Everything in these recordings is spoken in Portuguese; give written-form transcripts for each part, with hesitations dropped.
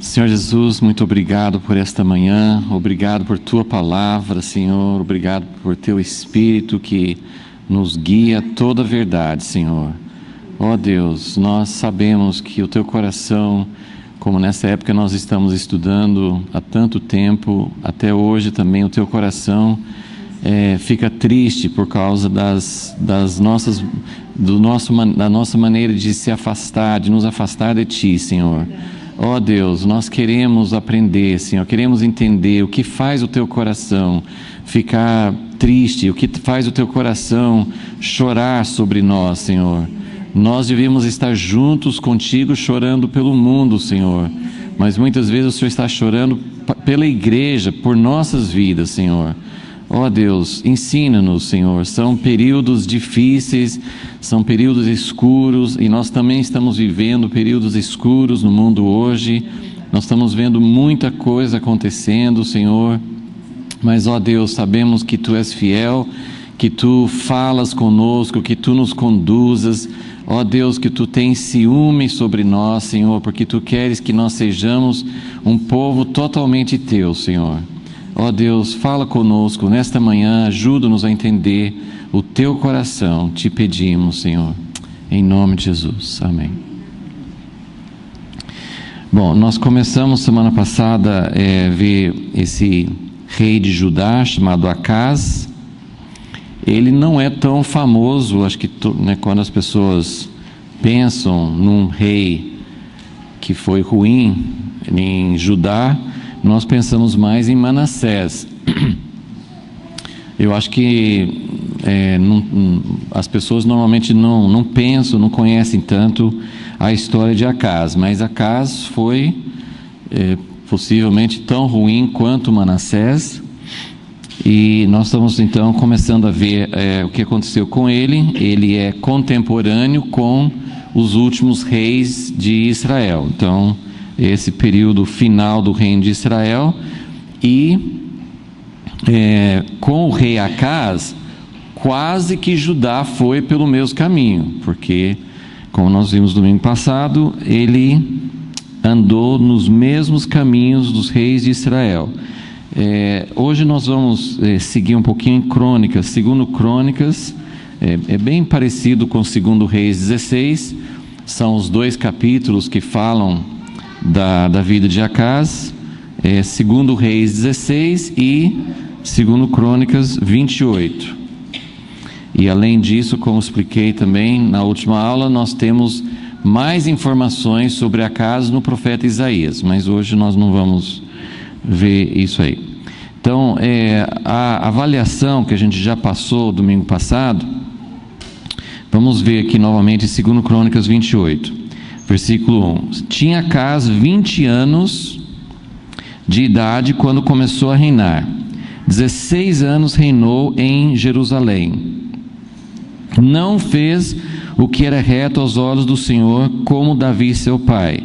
Senhor Jesus, muito obrigado por esta manhã, obrigado por Tua palavra, Senhor, obrigado por Teu Espírito que nos guia a toda a verdade, Senhor. Ó Deus, nós sabemos que o Teu coração, como nessa época nós estamos estudando há tanto tempo, até hoje também o Teu coração fica triste por causa da nossa maneira de se afastar, de nos afastar de Ti, Senhor. Ó Deus, nós queremos aprender, Senhor, queremos entender o que faz o Teu coração ficar triste, o que faz o Teu coração chorar sobre nós, Senhor. Nós devemos estar juntos contigo chorando pelo mundo, Senhor, mas muitas vezes o Senhor está chorando pela igreja, por nossas vidas, Senhor. Ó Deus, ensina-nos, Senhor, são períodos difíceis, são períodos escuros, e nós também estamos vivendo períodos escuros no mundo hoje, nós estamos vendo muita coisa acontecendo, Senhor, mas ó Deus, sabemos que Tu és fiel, que Tu falas conosco, que Tu nos conduzas, ó Deus, que Tu tens ciúme sobre nós, Senhor, porque Tu queres que nós sejamos um povo totalmente Teu, Senhor. Ó Deus, fala conosco nesta manhã, ajuda-nos a entender o Teu coração, te pedimos, Senhor, em nome de Jesus, amém. Bom, nós começamos semana passada a ver esse rei de Judá chamado Acaz. Ele não é tão famoso, acho que quando as pessoas pensam num rei que foi ruim em Judá, nós pensamos mais em Manassés. Eu acho que as pessoas normalmente não pensam, não conhecem tanto a história de Acaz, mas Acaz foi possivelmente tão ruim quanto Manassés, e nós estamos então começando a ver o que aconteceu com ele. Ele é contemporâneo com os últimos reis de Israel, então esse período final do reino de Israel, e com o rei Acaz, quase que Judá foi pelo mesmo caminho, porque, como nós vimos domingo passado, ele andou nos mesmos caminhos dos reis de Israel. Hoje nós vamos seguir um pouquinho em Crônicas. Segundo Crônicas é bem parecido com Segundo Reis 16, são os dois capítulos que falam da vida de Acaz, Segundo Reis 16 e Segundo Crônicas 28. E além disso, como expliquei também na última aula, nós temos mais informações sobre Acaz no profeta Isaías, mas hoje nós não vamos ver isso aí. Então, a avaliação que a gente já passou domingo passado, vamos ver aqui novamente em 2 Crônicas 28. Versículo 1. Tinha Acaz 20 anos de idade quando começou a reinar. 16 anos reinou em Jerusalém. Não fez o que era reto aos olhos do Senhor, como Davi seu pai.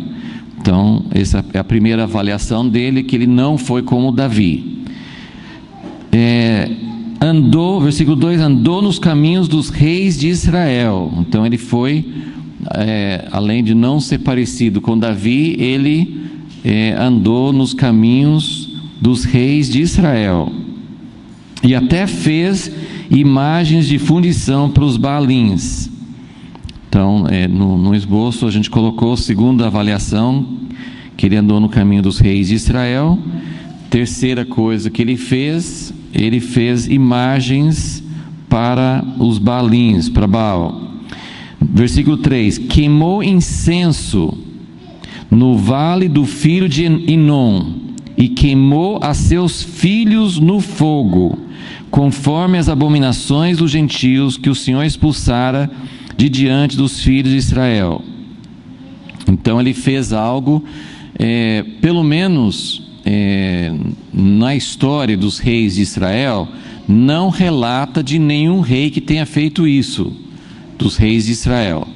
Então, essa é a primeira avaliação dele, que ele não foi como Davi. Versículo 2, andou nos caminhos dos reis de Israel. Então ele foi, além de não ser parecido com Davi, ele andou nos caminhos dos reis de Israel, e até fez imagens de fundição para os Baalins. Então, no esboço a gente colocou, segundo a avaliação, que ele andou no caminho dos reis de Israel. Terceira coisa que ele fez imagens para os Baalins, para Baal. Versículo 3, queimou incenso no vale do filho de Inom, e queimou a seus filhos no fogo, conforme as abominações dos gentios que o Senhor expulsara de diante dos filhos de Israel. Então ele fez algo, pelo menos na história dos reis de Israel, não relata de nenhum rei que tenha feito isso, dos reis de Israel.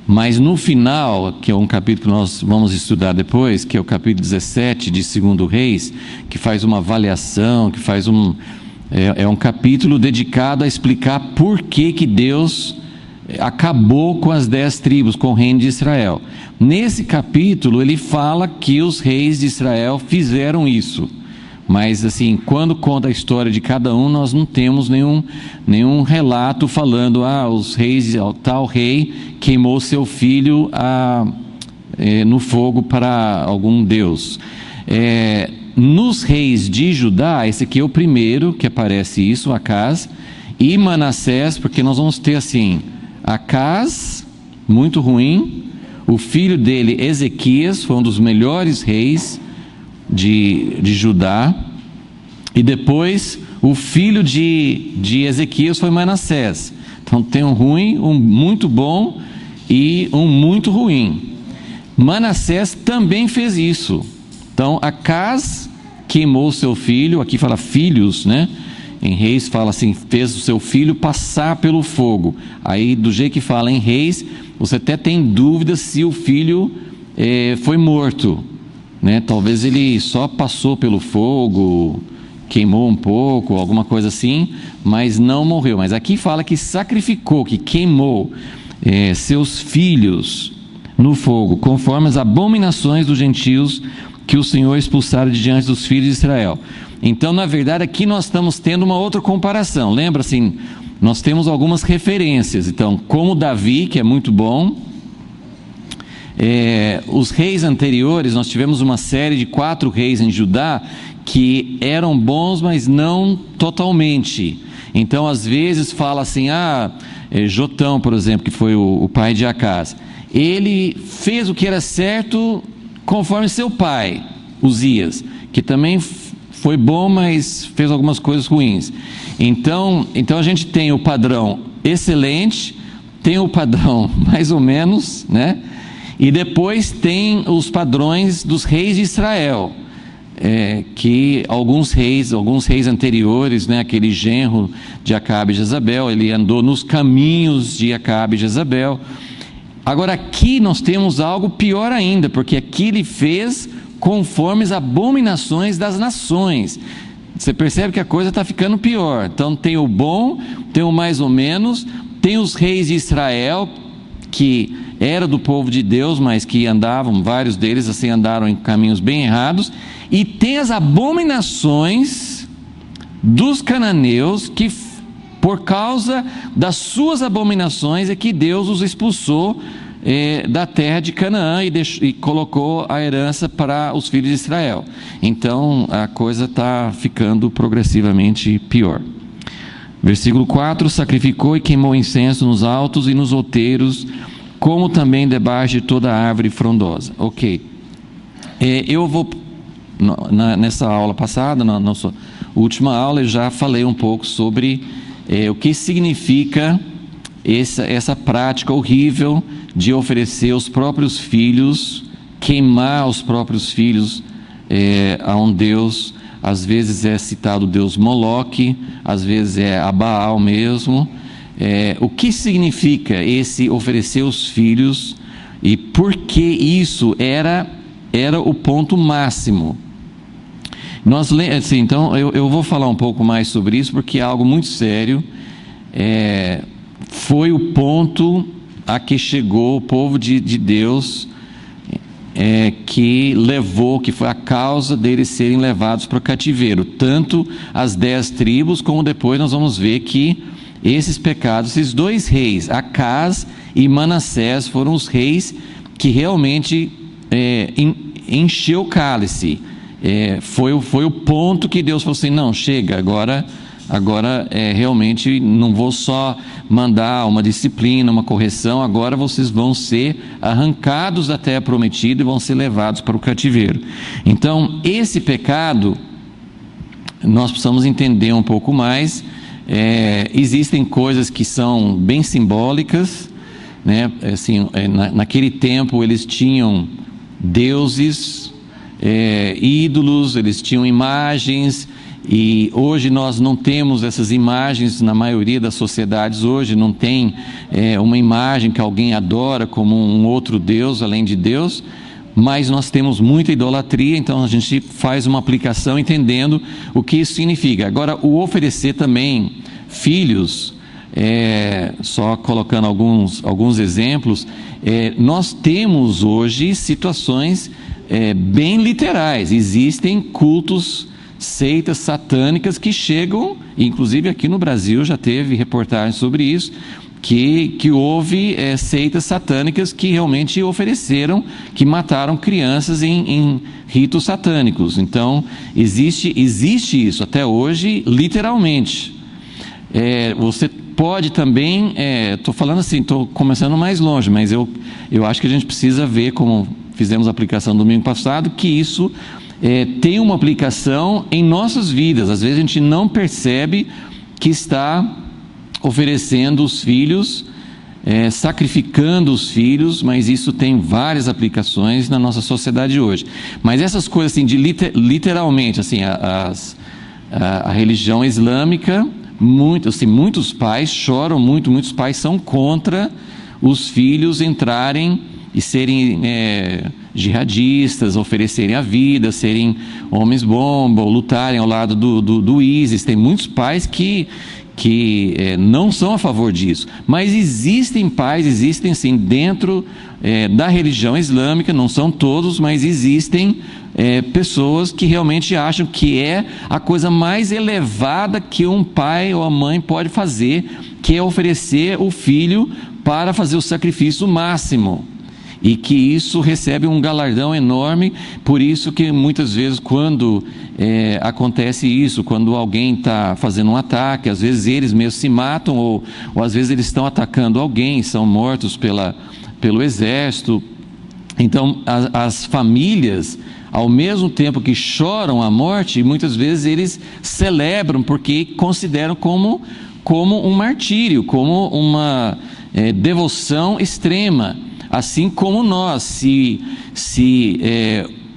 Mas no final, que é um capítulo que nós vamos estudar depois, que é o capítulo 17 de 2 Reis, que faz uma avaliação, que faz um capítulo dedicado a explicar por que Deus acabou com as 10 tribos, com o reino de Israel. Nesse capítulo ele fala que os reis de Israel fizeram isso, mas assim, quando conta a história de cada um, nós não temos nenhum relato falando, os reis, tal rei queimou seu filho no fogo para algum deus. Nos reis de Judá, esse aqui é o primeiro que aparece isso, Acaz, e Manassés, porque nós vamos ter assim, Acaz, muito ruim, o filho dele, Ezequias, foi um dos melhores reis de Judá, e depois o filho de Ezequias foi Manassés. Então tem um ruim, um muito bom e um muito ruim. Manassés também fez isso. Então Acaz queimou seu filho, aqui fala filhos, né? Em Reis fala assim, fez o seu filho passar pelo fogo. Aí do jeito que fala em Reis, você até tem dúvida se o filho foi morto, né? Talvez ele só passou pelo fogo, queimou um pouco, alguma coisa assim, mas não morreu. Mas aqui fala que sacrificou, que queimou seus filhos no fogo, conforme as abominações dos gentios que o Senhor expulsara de diante dos filhos de Israel. Então, na verdade, aqui nós estamos tendo uma outra comparação. Lembra assim, nós temos algumas referências. Então, como Davi, que é muito bom, os reis anteriores, nós tivemos uma série de 4 reis em Judá que eram bons, mas não totalmente. Então, às vezes fala assim, Jotão, por exemplo, que foi o pai de Acaz, ele fez o que era certo conforme seu pai, Uzias, que também foi bom, mas fez algumas coisas ruins. Então a gente tem o padrão excelente, tem o padrão mais ou menos, né? E depois tem os padrões dos reis de Israel, que alguns reis anteriores, né? Aquele genro de Acabe e Jezabel, ele andou nos caminhos de Acabe e Jezabel. Agora aqui nós temos algo pior ainda, porque aqui ele fez conforme as abominações das nações. Você percebe que a coisa está ficando pior. Então tem o bom, tem o mais ou menos, tem os reis de Israel, que era do povo de Deus, mas que andavam, vários deles assim andaram em caminhos bem errados, e tem as abominações dos cananeus, que por causa das suas abominações é que Deus os expulsou da terra de Canaã e colocou a herança para os filhos de Israel. Então a coisa está ficando progressivamente pior. Versículo 4: sacrificou e queimou incenso nos altos e nos outeiros, como também debaixo de toda árvore frondosa. Ok, eu vou nessa aula passada, na nossa última aula, eu já falei um pouco sobre o que significa essa prática horrível de oferecer os próprios filhos, queimar os próprios filhos a um Deus. Às vezes é citado o Deus Moloque, às vezes é a Baal mesmo. O que significa esse oferecer os filhos e por que isso era o ponto máximo? Então eu vou falar um pouco mais sobre isso, porque é algo muito sério. Foi o ponto a que chegou o povo de Deus, que foi a causa deles serem levados para o cativeiro, tanto as 10 tribos, como depois nós vamos ver que esses pecados, esses 2 reis, Acaz e Manassés, foram os reis que realmente encheu o cálice. Foi o ponto que Deus falou assim: não, chega, agora realmente não vou só mandar uma disciplina, uma correção, agora vocês vão ser arrancados da terra prometida e vão ser levados para o cativeiro. Então esse pecado nós precisamos entender um pouco mais. Existem coisas que são bem simbólicas, né? Assim, naquele tempo eles tinham deuses, ídolos, eles tinham imagens, e hoje nós não temos essas imagens. Na maioria das sociedades hoje não tem uma imagem que alguém adora como um outro Deus além de Deus, mas nós temos muita idolatria. Então a gente faz uma aplicação entendendo o que isso significa. Agora, o oferecer também filhos só colocando alguns exemplos, nós temos hoje situações bem literais. Existem cultos, seitas satânicas que chegam, inclusive aqui no Brasil já teve reportagem sobre isso, que houve seitas satânicas que realmente ofereceram, que mataram crianças em ritos satânicos. Então existe isso até hoje, literalmente. Você pode também, estou falando assim, estou começando mais longe, mas eu acho que a gente precisa ver, como fizemos a aplicação no domingo passado, que isso tem uma aplicação em nossas vidas. Às vezes a gente não percebe que está oferecendo os filhos, sacrificando os filhos, mas isso tem várias aplicações na nossa sociedade hoje. Mas essas coisas assim, literalmente, assim, a religião islâmica, muitos pais choram muito, muitos pais são contra os filhos entrarem e serem jihadistas, oferecerem a vida, serem homens-bomba, ou lutarem ao lado do ISIS. Tem muitos pais que não são a favor disso, mas existem pais, existem sim, dentro da religião islâmica, não são todos, mas existem pessoas que realmente acham que é a coisa mais elevada que um pai ou a mãe pode fazer, que é oferecer o filho para fazer o sacrifício máximo, e que isso recebe um galardão enorme. Por isso que muitas vezes quando acontece isso, quando alguém está fazendo um ataque, às vezes eles mesmos se matam, ou às vezes eles estão atacando alguém, são mortos pelo exército. Então as famílias, ao mesmo tempo que choram a morte, muitas vezes eles celebram, porque consideram como um martírio, como uma devoção extrema. Assim como nós, se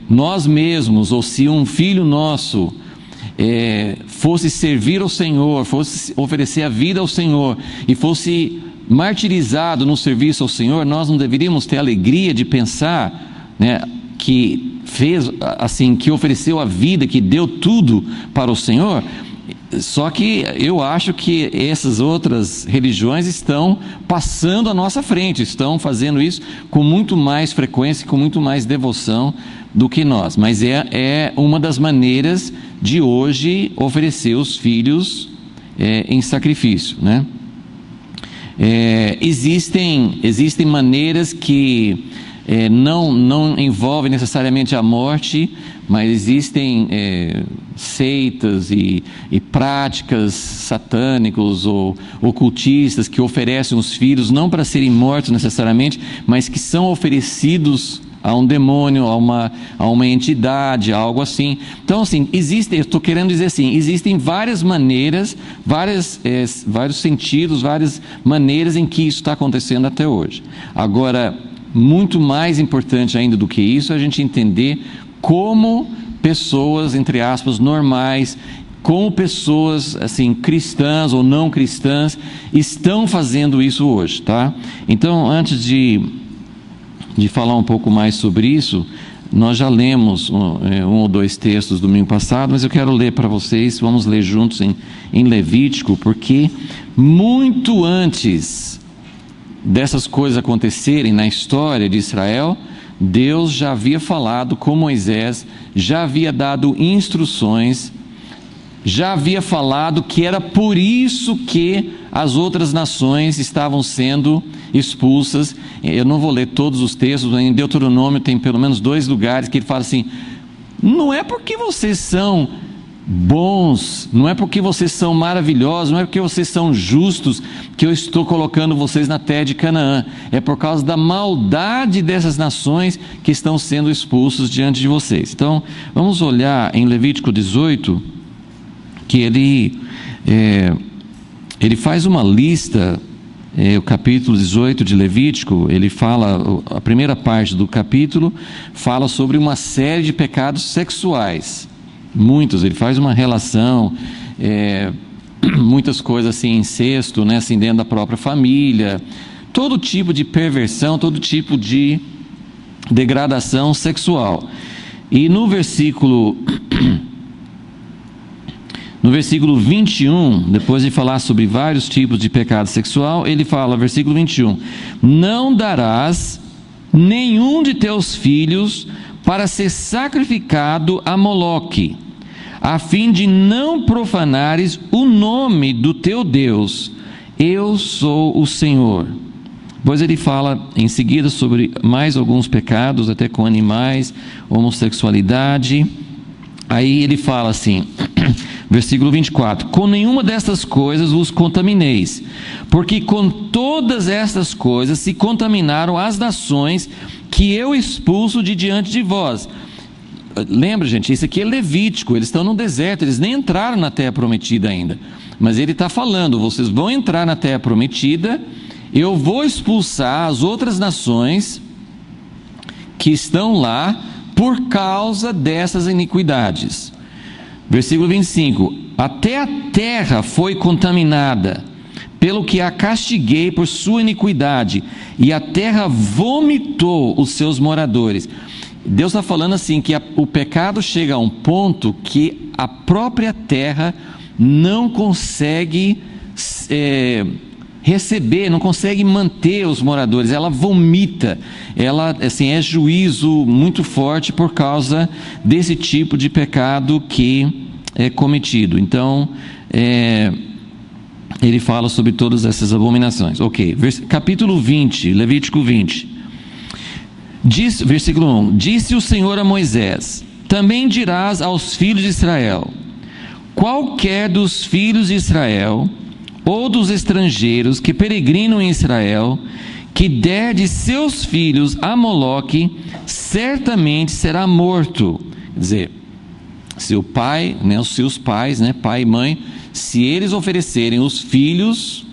nós mesmos, ou se um filho nosso fosse servir ao Senhor, fosse oferecer a vida ao Senhor e fosse martirizado no serviço ao Senhor, nós não deveríamos ter alegria de pensar, né, que fez assim, que ofereceu a vida, que deu tudo para o Senhor. Só que eu acho que essas outras religiões estão passando à nossa frente, estão fazendo isso com muito mais frequência, com muito mais devoção do que nós. Mas é uma das maneiras de hoje oferecer os filhos em sacrifício, né? Existem maneiras que não envolvem necessariamente a morte, mas existem seitas e práticas satânicos ou ocultistas que oferecem os filhos não para serem mortos necessariamente, mas que são oferecidos a um demônio, a uma entidade, algo assim. Então, assim, eu estou querendo dizer assim, existem várias maneiras, vários sentidos, várias maneiras em que isso está acontecendo até hoje. Agora, muito mais importante ainda do que isso, é a gente entender como pessoas, entre aspas, normais, como pessoas assim, cristãs ou não cristãs, estão fazendo isso hoje, tá? Então, antes de falar um pouco mais sobre isso, nós já lemos um ou dois textos domingo passado, mas eu quero ler para vocês, vamos ler juntos em Levítico, porque muito antes dessas coisas acontecerem na história de Israel, Deus já havia falado com Moisés, já havia dado instruções, já havia falado que era por isso que as outras nações estavam sendo expulsas. Eu não vou ler todos os textos, em Deuteronômio tem pelo menos 2 lugares que ele fala assim: não é porque vocês são bons, não é porque vocês são maravilhosos, não é porque vocês são justos que eu estou colocando vocês na terra de Canaã, é por causa da maldade dessas nações que estão sendo expulsos diante de vocês. Então vamos olhar em Levítico 18, que ele faz uma lista. O capítulo 18 de Levítico, ele fala, a primeira parte do capítulo fala sobre uma série de pecados sexuais, muitos. Ele faz uma relação, muitas coisas assim, incesto, né, assim, dentro da própria família, todo tipo de perversão, todo tipo de degradação sexual. E no versículo No versículo 21, depois de falar sobre vários tipos de pecado sexual, ele fala, versículo 21, não darás nenhum de teus filhos para ser sacrificado a Moloque, a fim de não profanares o nome do teu Deus. Eu sou o Senhor. Depois ele fala em seguida sobre mais alguns pecados, até com animais, homossexualidade. Aí ele fala assim, versículo 24, com nenhuma destas coisas vos contamineis, porque com todas estas coisas se contaminaram as nações que eu expulso de diante de vós. Lembra, gente, isso aqui é Levítico, eles estão no deserto, eles nem entraram na terra prometida ainda, mas ele está falando, vocês vão entrar na terra prometida, eu vou expulsar as outras nações que estão lá por causa dessas iniquidades. Versículo 25, até a terra foi contaminada, pelo que a castiguei por sua iniquidade, e a terra vomitou os seus moradores. Deus está falando assim, que o pecado chega a um ponto que a própria terra não consegue receber, não consegue manter os moradores, ela vomita, ela assim, é juízo muito forte por causa desse tipo de pecado que é cometido. Então, ele fala sobre todas essas abominações. Ok, capítulo 20, Levítico 20. Versículo 1, disse o Senhor a Moisés, também dirás aos filhos de Israel, qualquer dos filhos de Israel, ou dos estrangeiros que peregrinam em Israel, que der de seus filhos a Moloque, certamente será morto. Quer dizer, se o pai, os seus pais, pai e mãe, se eles oferecerem os filhos,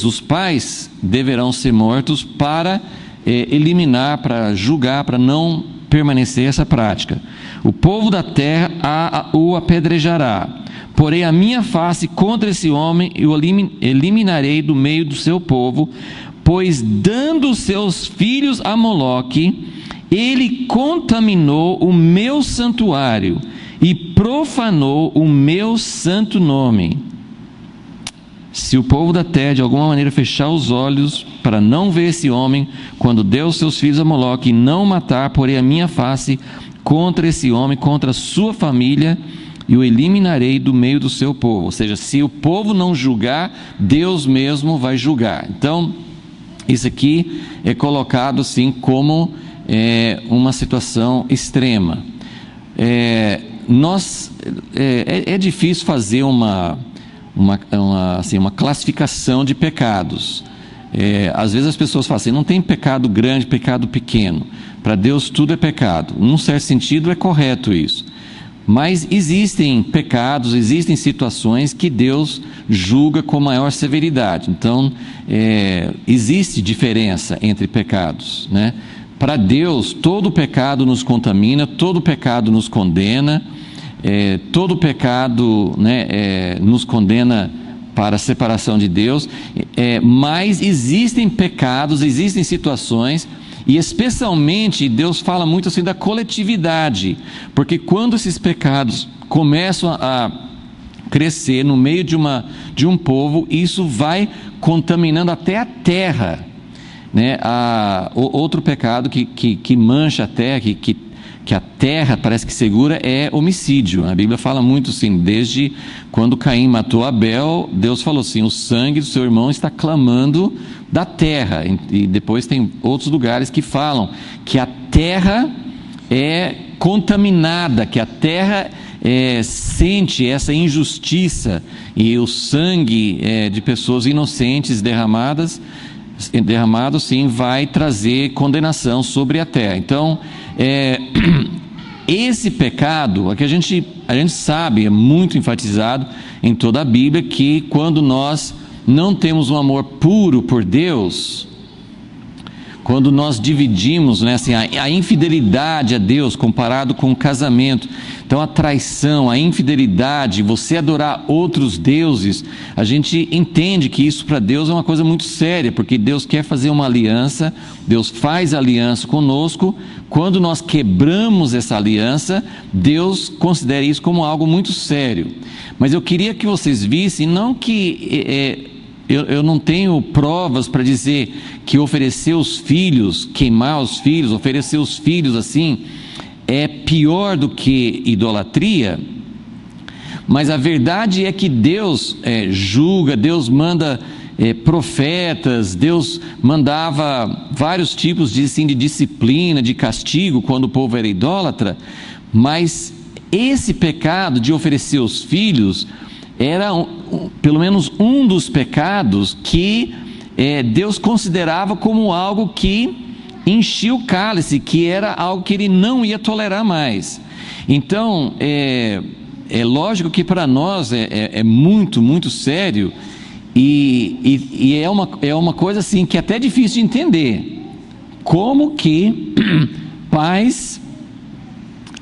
os pais, deverão ser mortos para eliminar, para julgar, para não permanecer essa prática. O povo da terra o apedrejará. Porém a minha face contra esse homem eu eliminarei do meio do seu povo, pois dando seus filhos a Moloque, ele contaminou o meu santuário e profanou o meu santo nome. Se o povo da terra de alguma maneira fechar os olhos para não ver esse homem, quando deu seus filhos a Moloque, e não matar, porém a minha face contra esse homem, contra a sua família, e o eliminarei do meio do seu povo. Ou seja, se o povo não julgar, Deus mesmo vai julgar. Então, isso aqui é colocado assim como uma situação extrema. É difícil fazer uma classificação de pecados. Às vezes as pessoas falam assim, não tem pecado grande, pecado pequeno. Para Deus tudo é pecado. Num certo sentido é correto isso. Mas existem pecados, existem situações que Deus julga com maior severidade. Então, existe diferença entre pecados, né? Para Deus, todo pecado nos contamina, todo pecado nos condena, todo pecado nos condena para a separação de Deus, mas existem pecados, existem situações, e especialmente Deus fala muito assim da coletividade, porque quando esses pecados começam a crescer no meio de um povo, isso vai contaminando até a terra, né? Outro pecado que mancha a terra, que a terra parece que segura, é homicídio. A Bíblia fala muito assim, desde quando Caim matou Abel, Deus falou assim, o sangue do seu irmão está clamando da terra. E depois tem outros lugares que falam que a terra é contaminada, que a terra sente essa injustiça, e o sangue de pessoas inocentes derramado sim, vai trazer condenação sobre a terra. Então, esse pecado, que a gente sabe, é muito enfatizado em toda a Bíblia, que quando nós não temos um amor puro por Deus, quando nós dividimos, né, assim, a infidelidade a Deus comparado com o casamento. Então a traição, a infidelidade, você adorar outros deuses, a gente entende que isso para Deus é uma coisa muito séria, porque Deus quer fazer uma aliança, Deus faz aliança conosco. Quando nós quebramos essa aliança, Deus considera isso como algo muito sério. Mas eu queria que vocês vissem, não que eu não tenho provas para dizer que oferecer os filhos, queimar os filhos, oferecer os filhos assim, é pior do que idolatria, mas a verdade é que Deus julga, Deus manda profetas, Deus mandava vários tipos de disciplina, de castigo quando o povo era idólatra, mas esse pecado de oferecer os filhos era pelo menos um dos pecados que Deus considerava como algo que enchia o cálice, que era algo que ele não ia tolerar mais. Então, é lógico que para nós é muito, muito sério, e é uma coisa assim que é até difícil de entender. Como que pais,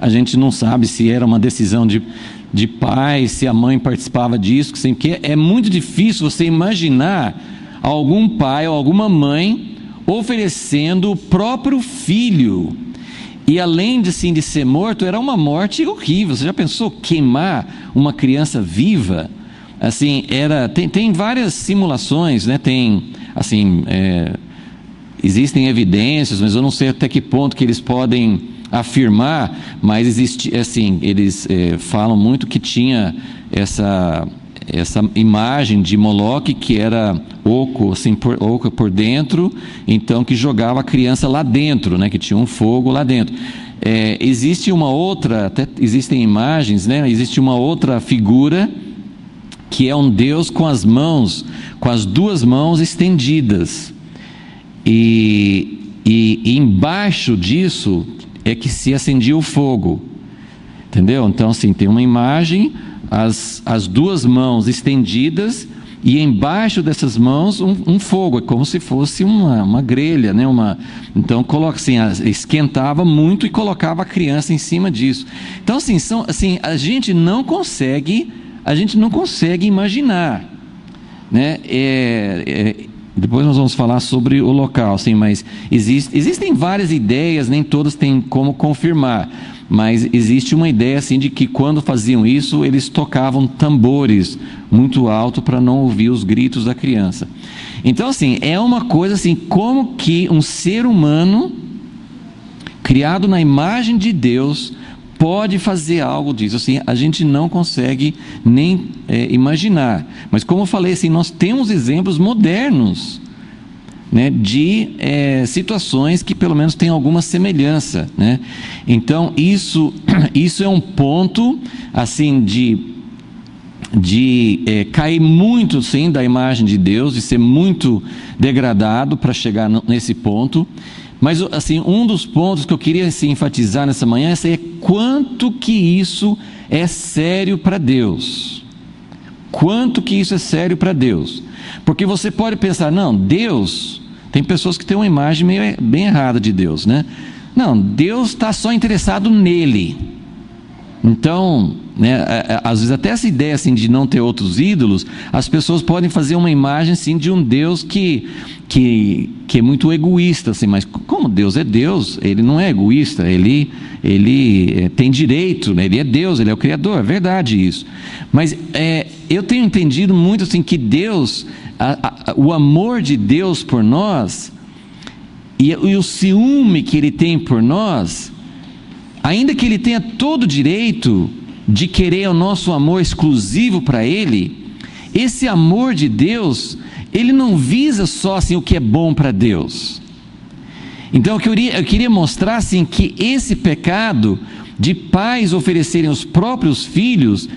a gente não sabe se era uma decisão de pai, se a mãe participava disso, porque é muito difícil você imaginar algum pai ou alguma mãe oferecendo o próprio filho, e além de ser morto, era uma morte horrível. Você já pensou queimar uma criança viva? Assim, tem várias simulações, né? Existem evidências, mas eu não sei até que ponto que eles podem afirmar, mas existe, assim, eles falam muito que tinha essa imagem de Moloque que era oco, assim, oco por dentro, então que jogava a criança lá dentro, né, que tinha um fogo lá dentro. Existe uma outra, até existem imagens, né, existe uma outra figura que é um Deus com as duas mãos estendidas, e embaixo disso é que se acendia o fogo, entendeu? Então, assim, tem uma imagem, as duas mãos estendidas, e embaixo dessas mãos um fogo, é como se fosse uma grelha, né? Então coloca assim, esquentava muito e colocava a criança em cima disso. Então assim, a gente não consegue imaginar, né? Depois nós vamos falar sobre o local, assim, mas existem várias ideias, nem todas têm como confirmar, mas existe uma ideia assim de que quando faziam isso, eles tocavam tambores muito alto para não ouvir os gritos da criança. Então, assim, é uma coisa assim, como que um ser humano criado na imagem de Deus pode fazer algo disso? Assim, a gente não consegue nem imaginar. Mas como eu falei, assim, nós temos exemplos modernos, né, de situações que pelo menos têm alguma semelhança, né? Então isso é um ponto assim de cair muito, sim, da imagem de Deus, de ser muito degradado para chegar nesse ponto. Mas assim, um dos pontos que eu queria assim, enfatizar nessa manhã é quanto que isso é sério para Deus. Quanto que isso é sério para Deus. Porque você pode pensar, não, Deus, tem pessoas que têm uma imagem bem errada de Deus, né? Não, Deus está só interessado nele. Então, né, às vezes até essa ideia assim, de não ter outros ídolos, as pessoas podem fazer uma imagem assim, de um Deus que é muito egoísta, assim, mas como Deus é Deus, ele não é egoísta, ele tem direito, né? Ele é Deus, ele é o Criador, é verdade isso. Mas eu tenho entendido muito assim, que Deus, o amor de Deus por nós e o ciúme que ele tem por nós, ainda que ele tenha todo o direito de querer o nosso amor exclusivo para ele, esse amor de Deus, ele não visa só assim, o que é bom para Deus. Então eu queria mostrar assim, que esse pecado de pais oferecerem os próprios filhos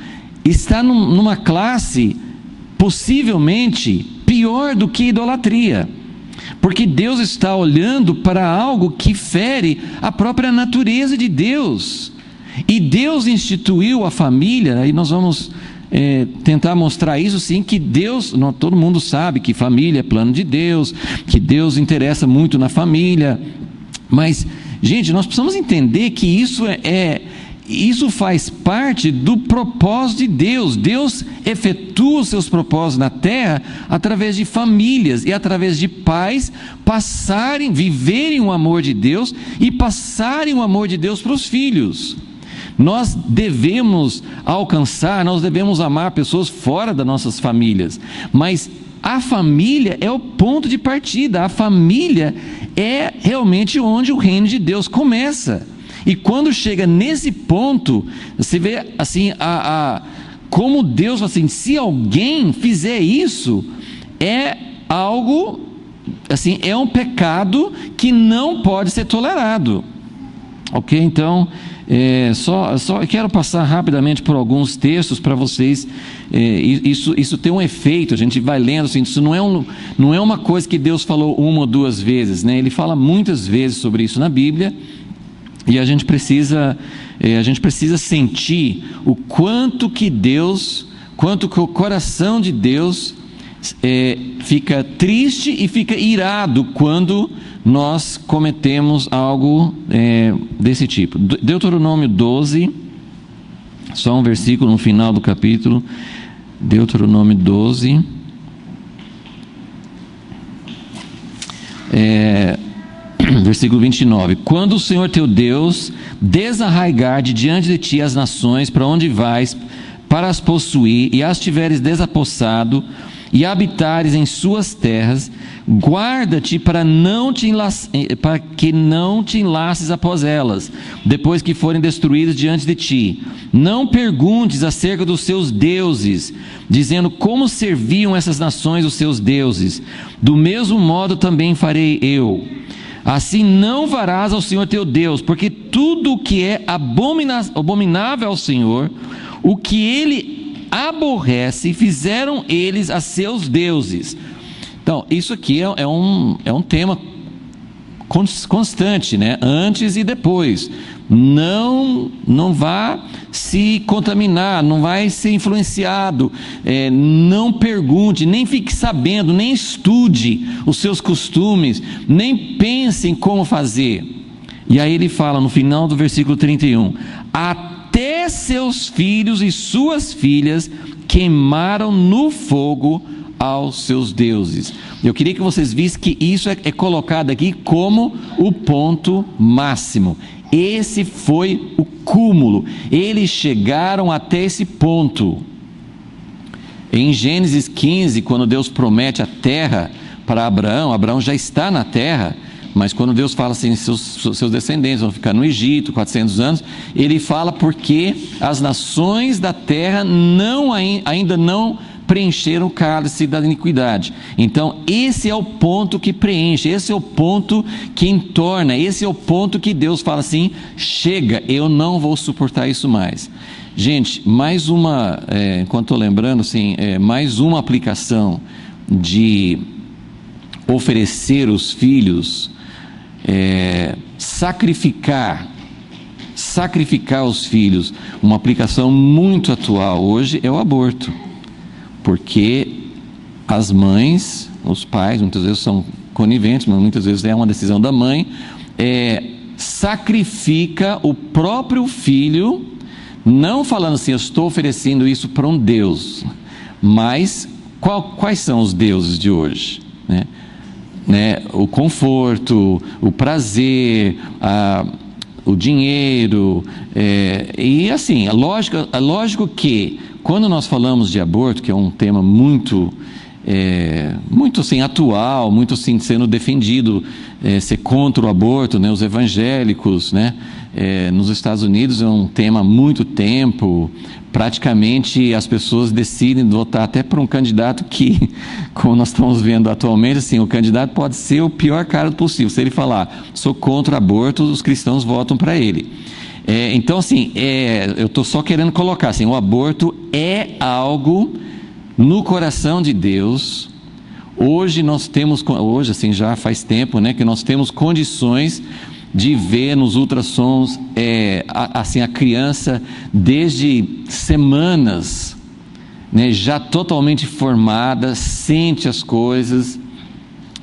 está numa classe possivelmente pior do que idolatria, porque Deus está olhando para algo que fere a própria natureza de Deus, e Deus instituiu a família, aí nós vamos tentar mostrar isso, sim, que Deus, todo mundo sabe que família é plano de Deus, que Deus interessa muito na família, mas, gente, nós precisamos entender que isso faz parte do propósito de Deus. Deus efetua os seus propósitos na terra através de famílias e através de pais viverem o amor de Deus e passarem o amor de Deus para os filhos. Nós devemos amar pessoas fora das nossas famílias, mas a família é o ponto de partida, a família é realmente onde o reino de Deus começa. E quando chega nesse ponto, você vê assim, como Deus fala assim, se alguém fizer isso, é algo, assim, é um pecado que não pode ser tolerado. Ok? Então, eu quero passar rapidamente por alguns textos para vocês. Isso tem um efeito, a gente vai lendo assim, isso não é uma coisa que Deus falou uma ou duas vezes, né? Ele fala muitas vezes sobre isso na Bíblia. E a gente precisa sentir o quanto que o coração de Deus fica triste e fica irado quando nós cometemos algo desse tipo. Deuteronômio 12, só um versículo no final do capítulo, Deuteronômio 12, versículo 29, quando o Senhor teu Deus desarraigar de diante de ti as nações para onde vais para as possuir, e as tiveres desapossado, e habitares em suas terras, guarda-te para que não te enlaces após elas, depois que forem destruídas diante de ti. Não perguntes acerca dos seus deuses, dizendo como serviam essas nações os seus deuses. Do mesmo modo também farei eu. Assim não farás ao Senhor teu Deus, porque tudo o que é abominável ao Senhor, o que Ele aborrece, fizeram eles a seus deuses. Então, isso aqui é um tema constante, né? Antes e depois. Não vá se contaminar, não vai ser influenciado, não pergunte, nem fique sabendo, nem estude os seus costumes, nem pense em como fazer. E aí ele fala no final do versículo 31, até seus filhos e suas filhas queimaram no fogo aos seus deuses. Eu queria que vocês vissem que isso é colocado aqui como o ponto máximo. Esse foi o cúmulo. Eles chegaram até esse ponto. Em Gênesis 15, quando Deus promete a terra para Abraão já está na terra, mas quando Deus fala assim, seus descendentes vão ficar no Egito 400 anos, Ele fala porque as nações da terra ainda não preencheram o cálice da iniquidade. Então esse é o ponto que preenche, esse é o ponto que entorna, esse é o ponto que Deus fala assim, chega, eu não vou suportar isso mais. Gente, mais uma, enquanto estou lembrando assim, mais uma aplicação de oferecer os filhos, sacrificar os filhos, uma aplicação muito atual hoje é o aborto. Porque as mães, os pais, muitas vezes são coniventes, mas muitas vezes é uma decisão da mãe, sacrifica o próprio filho, não falando assim, eu estou oferecendo isso para um Deus, mas quais são os deuses de hoje? O conforto, o prazer, o dinheiro, e assim, é lógico que quando nós falamos de aborto, que é um tema muito assim, atual, muito assim, sendo defendido, ser contra o aborto, né, os evangélicos, né, nos Estados Unidos é um tema há muito tempo, praticamente as pessoas decidem votar até por um candidato que, como nós estamos vendo atualmente, assim, o candidato pode ser o pior cara possível. Se ele falar, sou contra o aborto, os cristãos votam para ele. Então assim, eu estou só querendo colocar assim, o aborto é algo no coração de Deus. Hoje assim, já faz tempo, né, que nós temos condições de ver nos ultrassons assim, a criança desde semanas né, já totalmente formada, sente as coisas.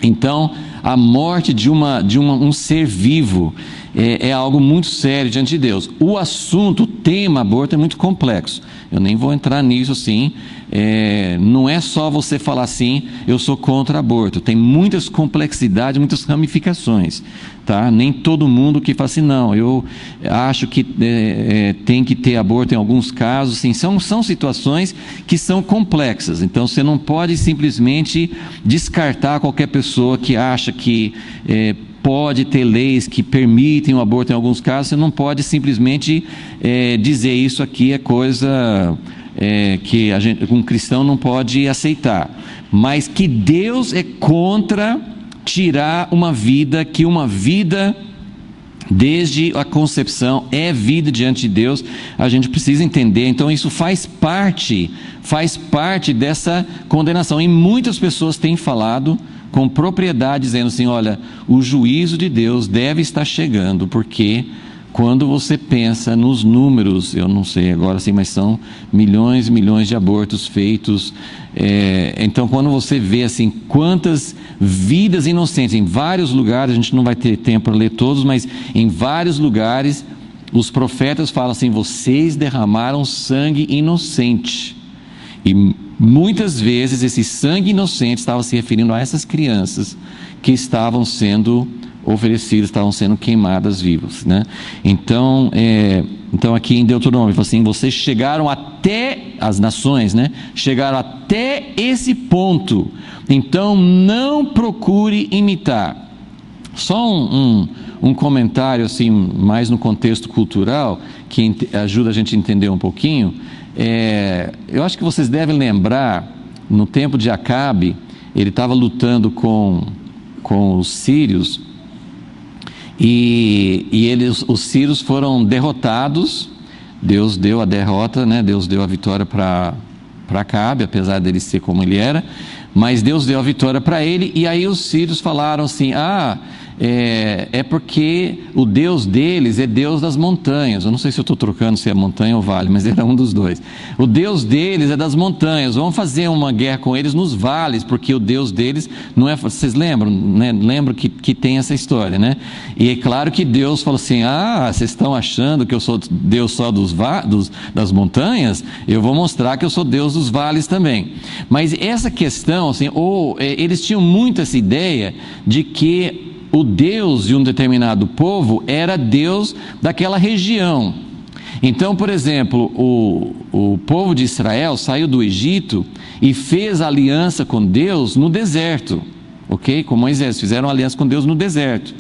Então, a morte de um ser vivo é algo muito sério diante de Deus. O assunto, o tema aborto é muito complexo. Eu nem vou entrar nisso assim. Não é só você falar assim, eu sou contra aborto. Tem muitas complexidades, muitas ramificações. Tá? Nem todo mundo que fala assim, não, eu acho que tem que ter aborto em alguns casos. Sim, são situações que são complexas. Então, você não pode simplesmente descartar qualquer pessoa que acha que pode ter leis que permitem o aborto em alguns casos. Você não pode simplesmente dizer isso aqui é coisa que um cristão não pode aceitar. Mas que Deus é contra tirar uma vida, que uma vida desde a concepção é vida diante de Deus. A gente precisa entender. Então isso faz parte dessa condenação. E muitas pessoas têm falado com propriedade, dizendo assim, olha, o juízo de Deus deve estar chegando, porque quando você pensa nos números, eu não sei agora sim, mas são milhões e milhões de abortos feitos. Então, quando você vê assim, quantas vidas inocentes em vários lugares, a gente não vai ter tempo para ler todos, mas em vários lugares, os profetas falam assim, vocês derramaram sangue inocente. E muitas vezes esse sangue inocente estava se referindo a essas crianças que estavam sendo oferecidas, estavam sendo queimadas vivas, né? Então aqui em Deuteronômio, ele fala assim, vocês chegaram até, as nações, né? Chegaram até esse ponto, então não procure imitar. Só um comentário assim, mais no contexto cultural, que ajuda a gente a entender um pouquinho. Eu acho que vocês devem lembrar, no tempo de Acabe, ele estava lutando com os sírios, e os sírios foram derrotados. Deus deu a derrota, né? Deus deu a vitória para Acabe, apesar dele ser como ele era, mas Deus deu a vitória para ele. E aí os sírios falaram assim, é porque o Deus deles é Deus das montanhas. Eu não sei se eu estou trocando se é montanha ou vale, mas era um dos dois. O Deus deles é das montanhas, vamos fazer uma guerra com eles nos vales, porque o Deus deles não é... Vocês lembram, né? Lembram que tem essa história, né? E é claro que Deus falou assim, vocês estão achando que eu sou Deus só das montanhas? Eu vou mostrar que eu sou Deus dos vales também. Mas essa questão, assim, eles tinham muito essa ideia de que o Deus de um determinado povo era Deus daquela região. Então, por exemplo, o povo de Israel saiu do Egito e fez aliança com Deus no deserto, ok? Com Moisés, fizeram aliança com Deus no deserto.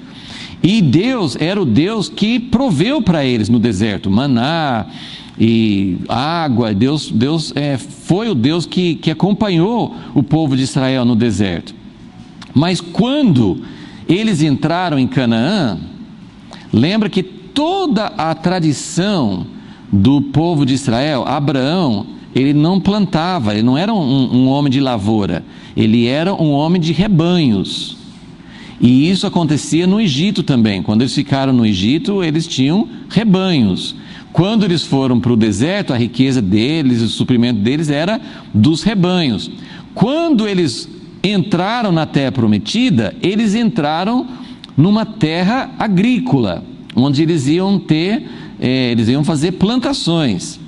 E Deus era o Deus que proveu para eles no deserto, maná e água. Deus foi o Deus que acompanhou o povo de Israel no deserto. Mas quando eles entraram em Canaã, lembra que toda a tradição do povo de Israel, Abraão, ele não plantava, ele não era um homem de lavoura, ele era um homem de rebanhos. E isso acontecia no Egito também. Quando eles ficaram no Egito, eles tinham rebanhos. Quando eles foram para o deserto, a riqueza deles, o suprimento deles era dos rebanhos. Quando eles entraram na terra prometida, eles entraram numa terra agrícola, onde eles iam fazer plantações.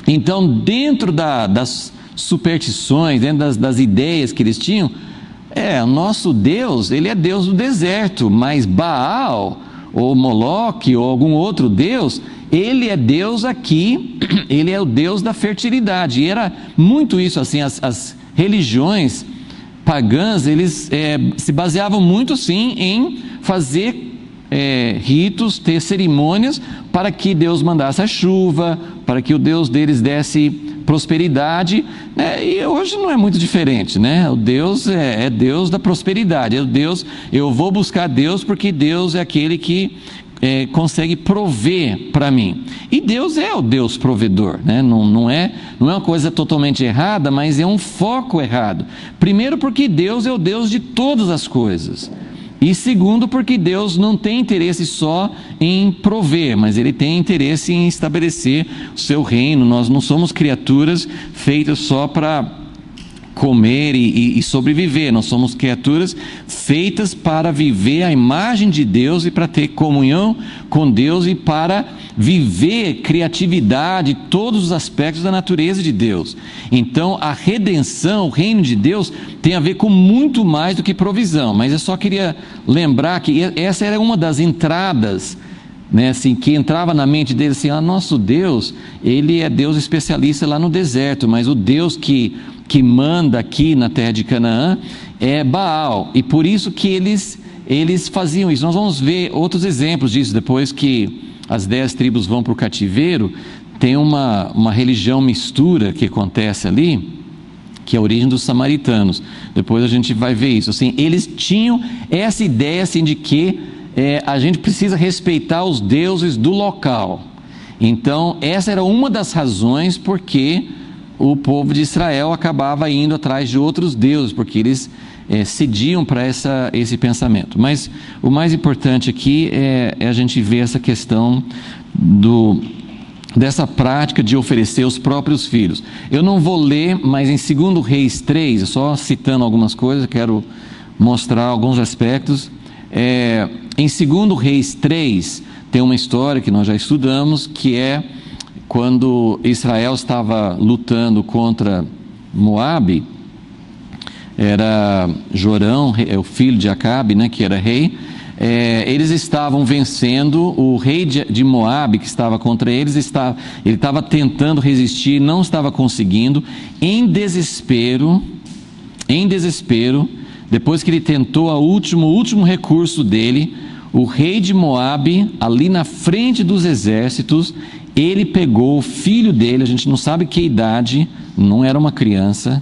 Então, dentro das superstições, dentro das ideias que eles tinham, o nosso Deus, ele é Deus do deserto, mas Baal, ou Moloque, ou algum outro Deus, ele é Deus aqui, ele é o Deus da fertilidade. E era muito isso, assim, as religiões pagãs, eles se baseavam muito sim em fazer ritos, ter cerimônias para que Deus mandasse a chuva, para que o Deus deles desse prosperidade, né? E hoje não é muito diferente, né? O Deus é Deus da prosperidade, eu vou buscar Deus porque Deus é aquele que consegue prover para mim. E Deus é o Deus provedor, né? Não é uma coisa totalmente errada, mas é um foco errado. Primeiro porque Deus é o Deus de todas as coisas. E segundo, porque Deus não tem interesse só em prover, mas Ele tem interesse em estabelecer o seu reino. Nós não somos criaturas feitas só para comer e sobreviver. Nós somos criaturas feitas para viver a imagem de Deus e para ter comunhão com Deus e para viver criatividade, todos os aspectos da natureza de Deus. Então a redenção, o reino de Deus tem a ver com muito mais do que provisão. Mas eu só queria lembrar que essa era uma das entradas, né, assim, que entrava na mente dele assim: nosso Deus, Ele é Deus especialista lá no deserto, mas o Deus que manda aqui na terra de Canaã é Baal, e por isso que eles faziam isso. Nós vamos ver outros exemplos disso depois que as 10 tribos vão para o cativeiro. Tem uma religião mistura que acontece ali, que é a origem dos samaritanos. Depois a gente vai ver isso. Assim, eles tinham essa ideia assim, de que a gente precisa respeitar os deuses do local. Então essa era uma das razões porque o povo de Israel acabava indo atrás de outros deuses, porque eles cediam para esse pensamento. Mas o mais importante aqui é a gente ver essa questão dessa prática de oferecer os próprios filhos. Eu não vou ler, mas em 2 Reis 3, só citando algumas coisas, quero mostrar alguns aspectos. Em 2 Reis 3 tem uma história que nós já estudamos, que é quando Israel estava lutando contra Moabe. Era Jorão, o filho de Acabe, né, que era rei. Eles estavam vencendo. O rei de Moabe, que estava contra eles, ele estava tentando resistir, não estava conseguindo. Em desespero, depois que ele tentou o último recurso dele, o rei de Moabe, ali na frente dos exércitos, ele pegou o filho dele, a gente não sabe que idade, não era uma criança.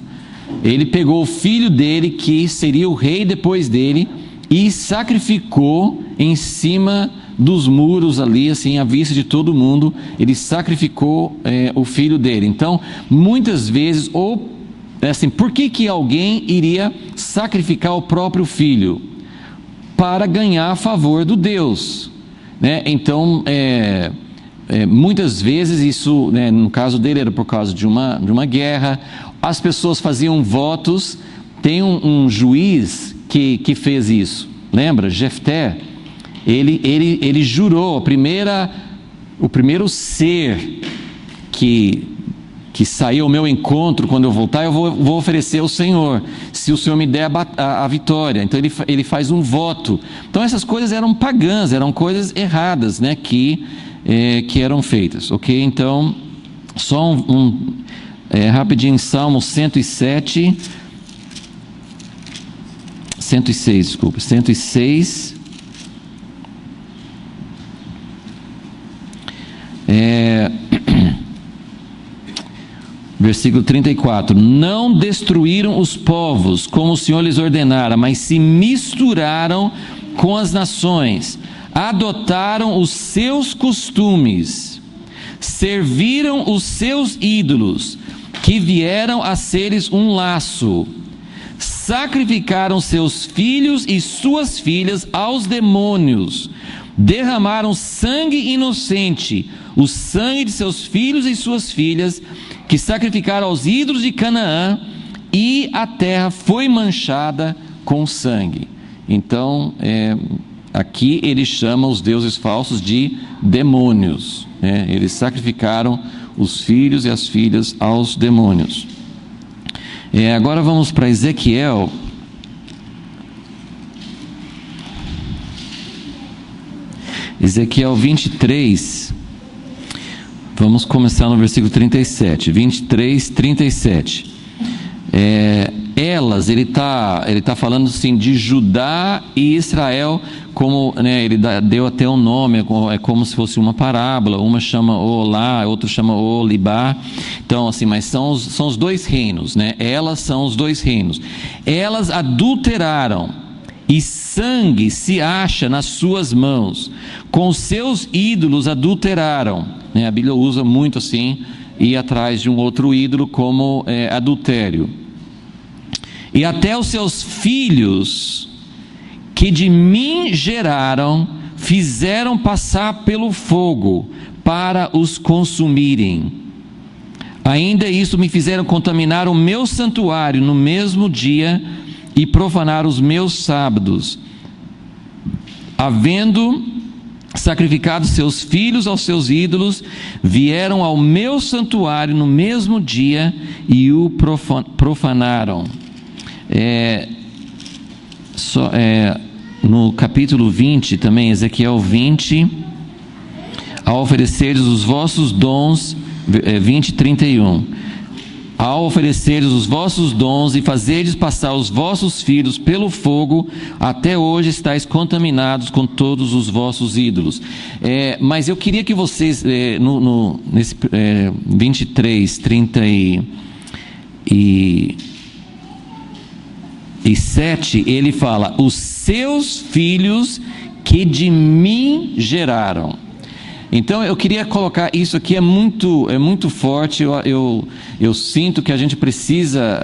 Ele pegou o filho dele, que seria o rei depois dele, e sacrificou em cima dos muros ali, assim, à vista de todo mundo. Ele sacrificou o filho dele. Então, muitas vezes, assim, por que alguém iria sacrificar o próprio filho? Para ganhar a favor do Deus, né? Então, muitas vezes isso, né, no caso dele era por causa de uma guerra. As pessoas faziam votos. Tem um juiz que fez isso, lembra? Jefté. Ele jurou, o primeiro ser que sair ao meu encontro quando eu voltar, eu vou oferecer ao Senhor, se o Senhor me der a vitória. Então ele faz um voto. Então essas coisas eram pagãs, eram coisas erradas, né, que eram feitas, ok? Então, só rapidinho, Salmo 106, versículo 34: não destruíram os povos como o Senhor lhes ordenara, mas se misturaram com as nações, adotaram os seus costumes, serviram os seus ídolos, que vieram a seres um laço, sacrificaram seus filhos e suas filhas aos demônios, derramaram sangue inocente, o sangue de seus filhos e suas filhas, que sacrificaram aos ídolos de Canaã, e a terra foi manchada com sangue. Então, aqui ele chama os deuses falsos de demônios, né? Eles sacrificaram os filhos e as filhas aos demônios. Agora vamos para Ezequiel. Ezequiel 23. Vamos começar no versículo 37. 23, 37. Ele está falando assim de Judá e Israel, como, né, ele deu até um nome, é como se fosse uma parábola. Uma chama Olá, outra chama Olibá. Então, assim, mas são os dois reinos, né? Elas são os dois reinos. Elas adulteraram, e sangue se acha nas suas mãos. Com seus ídolos adulteraram, né? A Bíblia usa muito assim, ir atrás de um outro ídolo como adultério. E até os seus filhos que de mim geraram, fizeram passar pelo fogo para os consumirem. Ainda isso me fizeram contaminar o meu santuário no mesmo dia e profanar os meus sábados, havendo sacrificado seus filhos aos seus ídolos, vieram ao meu santuário no mesmo dia e o profanaram. No capítulo 20 também, Ezequiel 20, ao ofereceres os vossos dons, 20:31, ao ofereceres os vossos dons e fazerdes passar os vossos filhos pelo fogo, até hoje estáis contaminados com todos os vossos ídolos. Mas eu queria que vocês, nesse 23:37, ele fala: os seus filhos que de mim geraram. Então eu queria colocar isso aqui, é muito forte. Eu sinto que a gente precisa,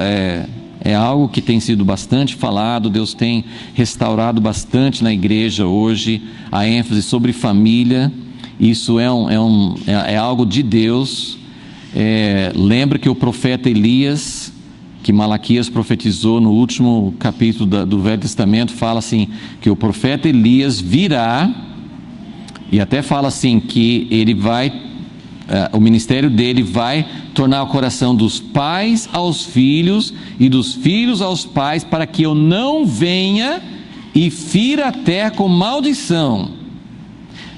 é algo que tem sido bastante falado. Deus tem restaurado bastante na igreja hoje a ênfase sobre família. Isso é algo de Deus. Lembra que o profeta Elias, que Malaquias profetizou no último capítulo do Velho Testamento, fala assim, que o profeta Elias virá, e até fala assim, que ele vai, o ministério dele vai tornar o coração dos pais aos filhos e dos filhos aos pais, para que eu não venha e fira a terra com maldição.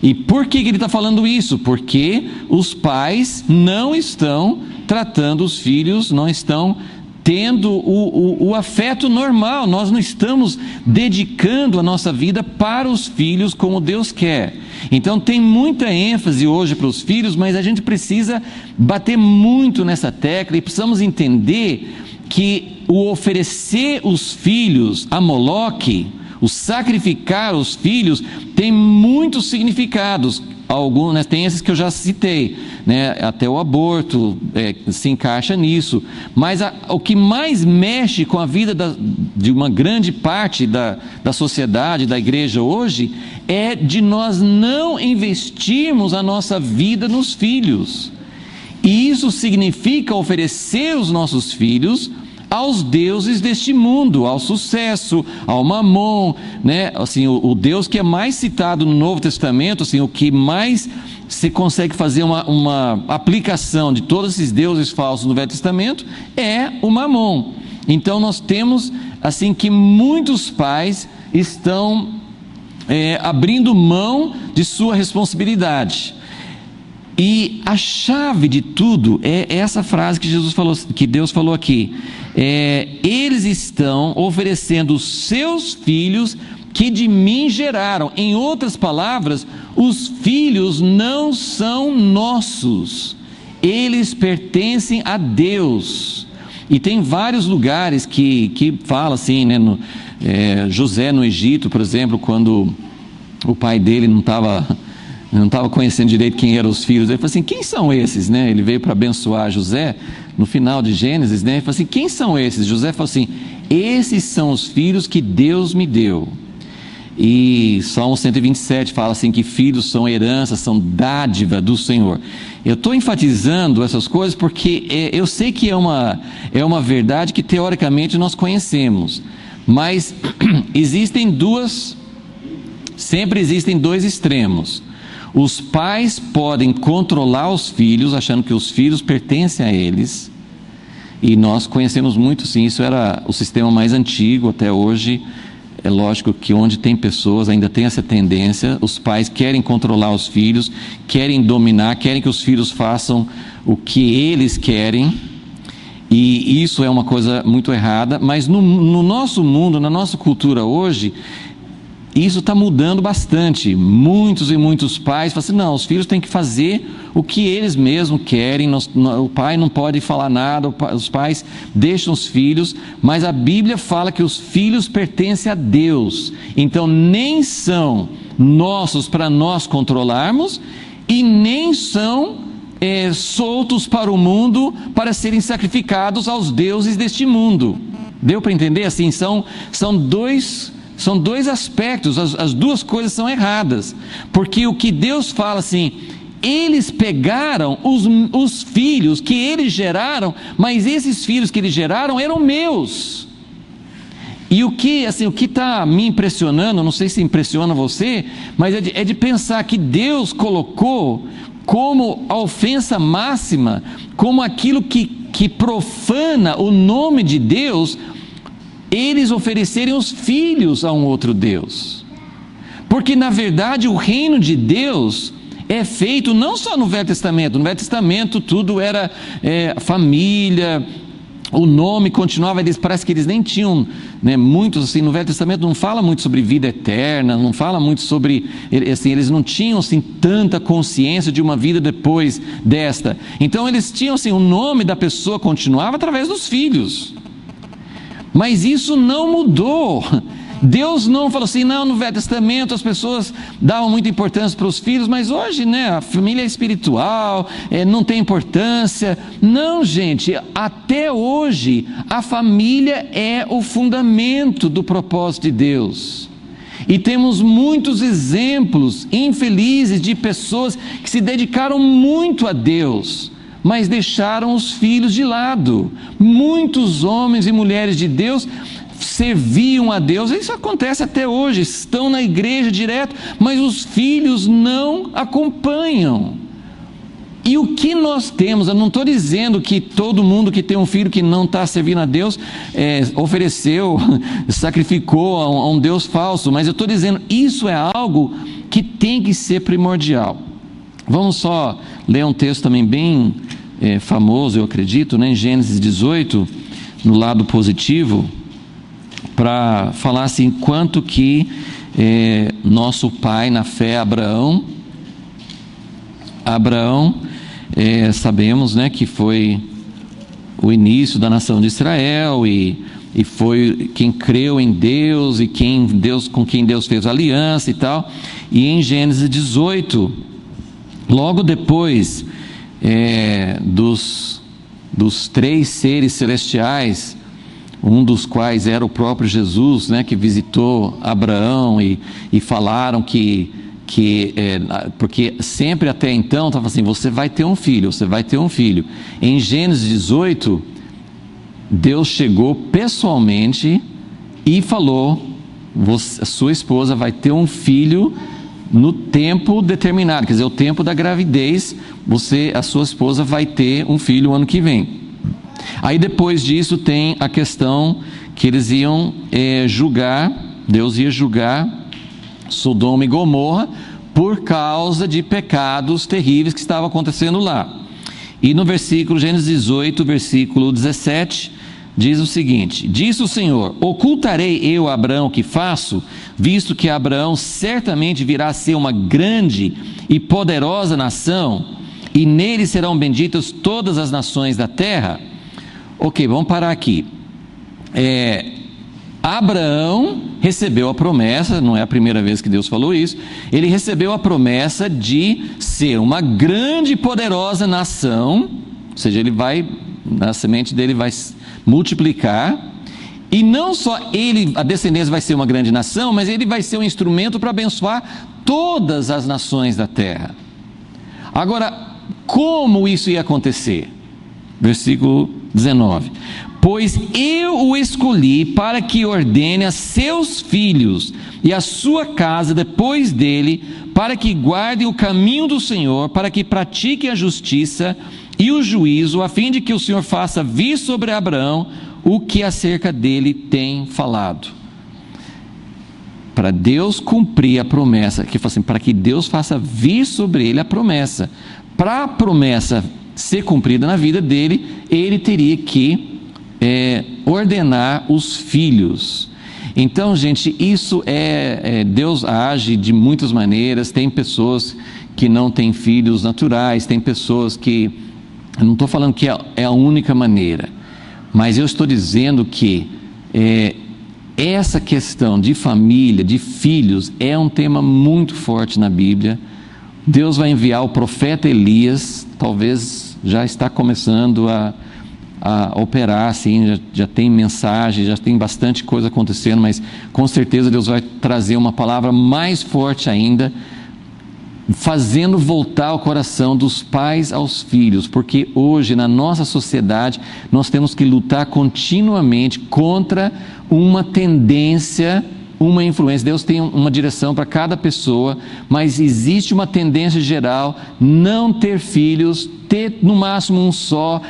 E por que ele está falando isso? Porque os pais não estão tratando os filhos, não estão tendo o afeto normal. Nós não estamos dedicando a nossa vida para os filhos como Deus quer. Então tem muita ênfase hoje para os filhos, mas a gente precisa bater muito nessa tecla e precisamos entender que o oferecer os filhos a Moloque, o sacrificar os filhos, tem muitos significados. Alguns, né, tem esses que eu já citei, né, até o aborto se encaixa nisso, mas o que mais mexe com a vida de uma grande parte da sociedade, da igreja hoje, é de nós não investirmos a nossa vida nos filhos. E isso significa oferecer os nossos filhos aos deuses deste mundo, ao sucesso, ao mamon, né? Assim, o Deus que é mais citado no Novo Testamento, assim, o que mais se consegue fazer uma aplicação de todos esses deuses falsos no Velho Testamento é o mamon. Então nós temos assim que muitos pais estão abrindo mão de sua responsabilidade. E a chave de tudo é essa frase que Jesus falou, que Deus falou aqui. Eles estão oferecendo os seus filhos que de mim geraram. Em outras palavras, os filhos não são nossos, eles pertencem a Deus. E tem vários lugares que fala assim, né? José no Egito, por exemplo, quando o pai dele não estava conhecendo direito quem eram os filhos, ele falou assim: quem são esses, né? Ele veio para abençoar José no final de Gênesis, né? Ele falou assim: quem são esses? José falou assim: esses são os filhos que Deus me deu. E Salmo 127 fala assim que filhos são herança, são dádiva do Senhor. Eu estou enfatizando essas coisas porque eu sei que é uma verdade que teoricamente nós conhecemos, mas sempre existem dois extremos. Os pais podem controlar os filhos, achando que os filhos pertencem a eles, e nós conhecemos muito, sim, isso era o sistema mais antigo até hoje. É lógico que onde tem pessoas ainda tem essa tendência, os pais querem controlar os filhos, querem dominar, querem que os filhos façam o que eles querem, e isso é uma coisa muito errada. Mas no nosso mundo, na nossa cultura hoje, isso está mudando bastante. Muitos e muitos pais falam assim: não, os filhos têm que fazer o que eles mesmos querem, o pai não pode falar nada, os pais deixam os filhos, mas a Bíblia fala que os filhos pertencem a Deus, então nem são nossos para nós controlarmos, e nem são soltos para o mundo para serem sacrificados aos deuses deste mundo. Deu para entender? Assim, são dois são dois aspectos, as duas coisas são erradas, porque o que Deus fala assim, eles pegaram os filhos que eles geraram, mas esses filhos que eles geraram eram meus. E o que está me impressionando, não sei se impressiona você, mas é de pensar que Deus colocou como a ofensa máxima, como aquilo que profana o nome de Deus, eles oferecerem os filhos a um outro Deus. Porque na verdade o reino de Deus é feito não só no Velho Testamento tudo era família, o nome continuava, parece que eles nem tinham, muitos assim, no Velho Testamento não fala muito sobre vida eterna, não fala muito sobre, assim, eles não tinham assim tanta consciência de uma vida depois desta, então eles tinham assim, o nome da pessoa continuava através dos filhos, mas isso não mudou. Deus não falou assim, não, no Velho Testamento as pessoas davam muita importância para os filhos, mas hoje, a família é espiritual, não tem importância. Não, gente, até hoje a família é o fundamento do propósito de Deus. E temos muitos exemplos infelizes de pessoas que se dedicaram muito a Deus, mas deixaram os filhos de lado. Muitos homens e mulheres de Deus serviam a Deus, isso acontece até hoje, estão na igreja direto, mas os filhos não acompanham. E o que nós temos, eu não estou dizendo que todo mundo que tem um filho que não está servindo a Deus, ofereceu, sacrificou a um Deus falso, mas eu estou dizendo, isso é algo que tem que ser primordial. Vamos só ler um texto também bem famoso, eu acredito, em Gênesis 18, no lado positivo, para falar assim, quanto que nosso pai na fé, Abraão, sabemos, que foi o início da nação de Israel, e foi quem creu em Deus, e com quem Deus fez aliança e tal. E em Gênesis 18, logo depois dos três seres celestiais, um dos quais era o próprio Jesus, que visitou Abraão, e falaram porque sempre até então estava assim, você vai ter um filho. Em Gênesis 18, Deus chegou pessoalmente e falou, a sua esposa vai ter um filho no tempo determinado, quer dizer, o tempo da gravidez, a sua esposa vai ter um filho o ano que vem. Aí depois disso tem a questão que eles iam Deus ia julgar Sodoma e Gomorra por causa de pecados terríveis que estavam acontecendo lá. E no Gênesis 18, versículo 17, diz o seguinte: disse o Senhor, ocultarei eu a Abraão o que faço, visto que Abraão certamente virá a ser uma grande e poderosa nação, e nele serão benditas todas as nações da terra. Ok, vamos parar aqui. Abraão recebeu a promessa, não é a primeira vez que Deus falou isso, ele recebeu a promessa de ser uma grande e poderosa nação, ou seja, a semente dele vai multiplicar, e não só a descendência vai ser uma grande nação, mas ele vai ser um instrumento para abençoar todas as nações da terra. Agora, como isso ia acontecer? Versículo 19: pois eu o escolhi para que ordene a seus filhos e a sua casa depois dele, para que guardem o caminho do Senhor, para que pratiquem a justiça e o juízo, a fim de que o Senhor faça vir sobre Abraão o que acerca dele tem falado. Para Deus cumprir a promessa, que fala assim, para que Deus faça vir sobre ele a promessa, para a promessa ser cumprida na vida dele, ele teria que ordenar os filhos. Então, gente, isso Deus age de muitas maneiras. Tem pessoas que não têm filhos naturais, tem pessoas que, eu não estou falando que é a única maneira, mas eu estou dizendo que essa questão de família, de filhos, é um tema muito forte na Bíblia. Deus vai enviar o profeta Elias, talvez já está começando a operar, assim, já tem mensagem, já tem bastante coisa acontecendo, mas com certeza Deus vai trazer uma palavra mais forte ainda, fazendo voltar o coração dos pais aos filhos, porque hoje na nossa sociedade nós temos que lutar continuamente contra uma tendência, uma influência. Deus tem uma direção para cada pessoa, mas existe uma tendência geral, não ter filhos, ter no máximo um só.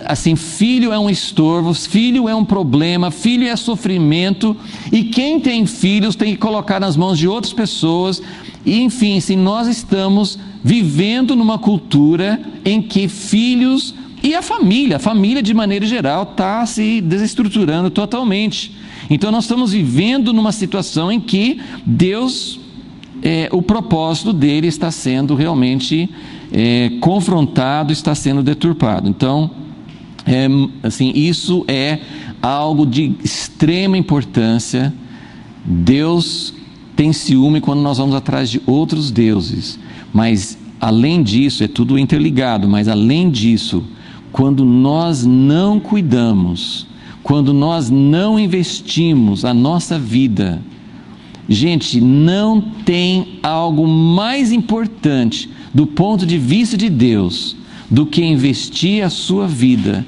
Assim, filho é um estorvo, filho é um problema, filho é sofrimento, e quem tem filhos tem que colocar nas mãos de outras pessoas. E enfim, se nós estamos vivendo numa cultura em que filhos e a família de maneira geral está se desestruturando totalmente. Então nós estamos vivendo numa situação em que Deus, o propósito dele está sendo realmente confrontado, está sendo deturpado. Então, assim, isso é algo de extrema importância. Deus tem ciúme quando nós vamos atrás de outros deuses, mas além disso, é tudo interligado, mas além disso, quando nós não cuidamos, quando nós não investimos a nossa vida, gente, não tem algo mais importante do ponto de vista de Deus do que investir a sua vida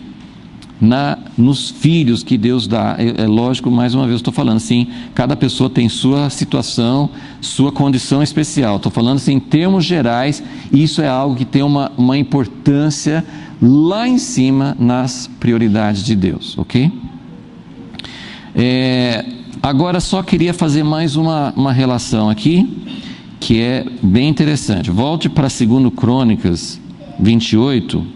nos filhos que Deus dá. É lógico, mais uma vez estou falando assim, cada pessoa tem sua situação, sua condição especial. Estou falando assim, em termos gerais, isso é algo que tem uma importância lá em cima nas prioridades de Deus, ok? Agora só queria fazer mais uma relação aqui, que é bem interessante. Volte para 2 Crônicas 28.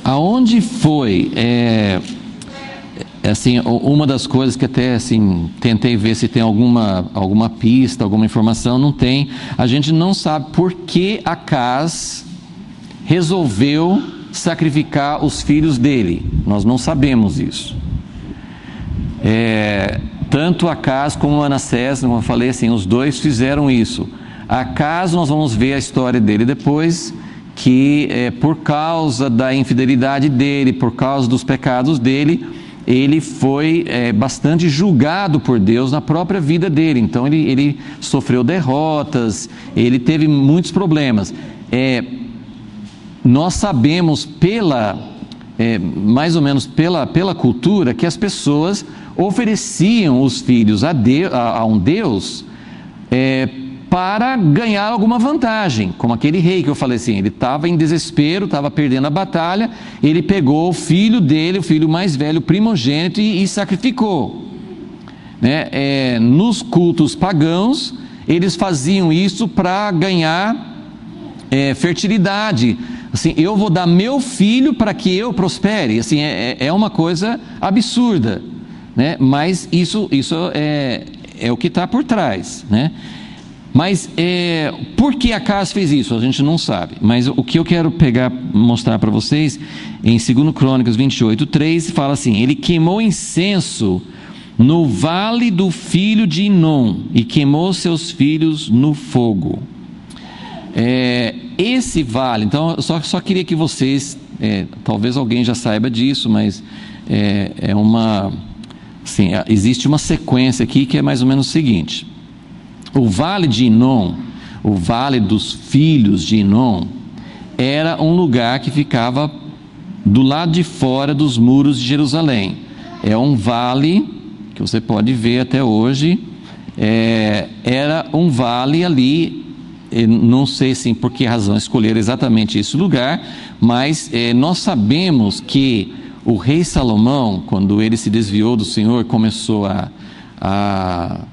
Aonde foi, assim, uma das coisas que até assim, tentei ver se tem alguma pista, alguma informação, não tem. A gente não sabe por que Acaz resolveu sacrificar os filhos dele. Nós não sabemos isso. Tanto Acaz como Manassés, como eu falei assim, os dois fizeram isso. Acaz, nós vamos ver a história dele depois, que por causa da infidelidade dele, por causa dos pecados dele, ele foi bastante julgado por Deus na própria vida dele. Então ele sofreu derrotas, ele teve muitos problemas. Nós sabemos mais ou menos pela cultura, que as pessoas ofereciam os filhos a um Deus para ganhar alguma vantagem, como aquele rei que eu falei assim, ele estava em desespero, estava perdendo a batalha, ele pegou o filho dele, o filho mais velho, primogênito, e sacrificou, né? Nos cultos pagãos, eles faziam isso para ganhar fertilidade. Assim, eu vou dar meu filho para que eu prospere. Assim, é uma coisa absurda, né? Mas isso é o que está por trás, né? Mas por que Acaz fez isso? A gente não sabe. Mas o que eu quero mostrar para vocês, em 2 Crônicas 28:3, fala assim: ele queimou incenso no vale do filho de Inom e queimou seus filhos no fogo. Esse vale, então, só queria que vocês, talvez alguém já saiba disso, mas assim, existe uma sequência aqui que é mais ou menos o seguinte. O vale de Inom, o vale dos filhos de Inom, era um lugar que ficava do lado de fora dos muros de Jerusalém. É um vale que você pode ver até hoje. Era um vale ali, não sei assim, por que razão escolheram exatamente esse lugar, mas nós sabemos que o rei Salomão, quando ele se desviou do Senhor, começou a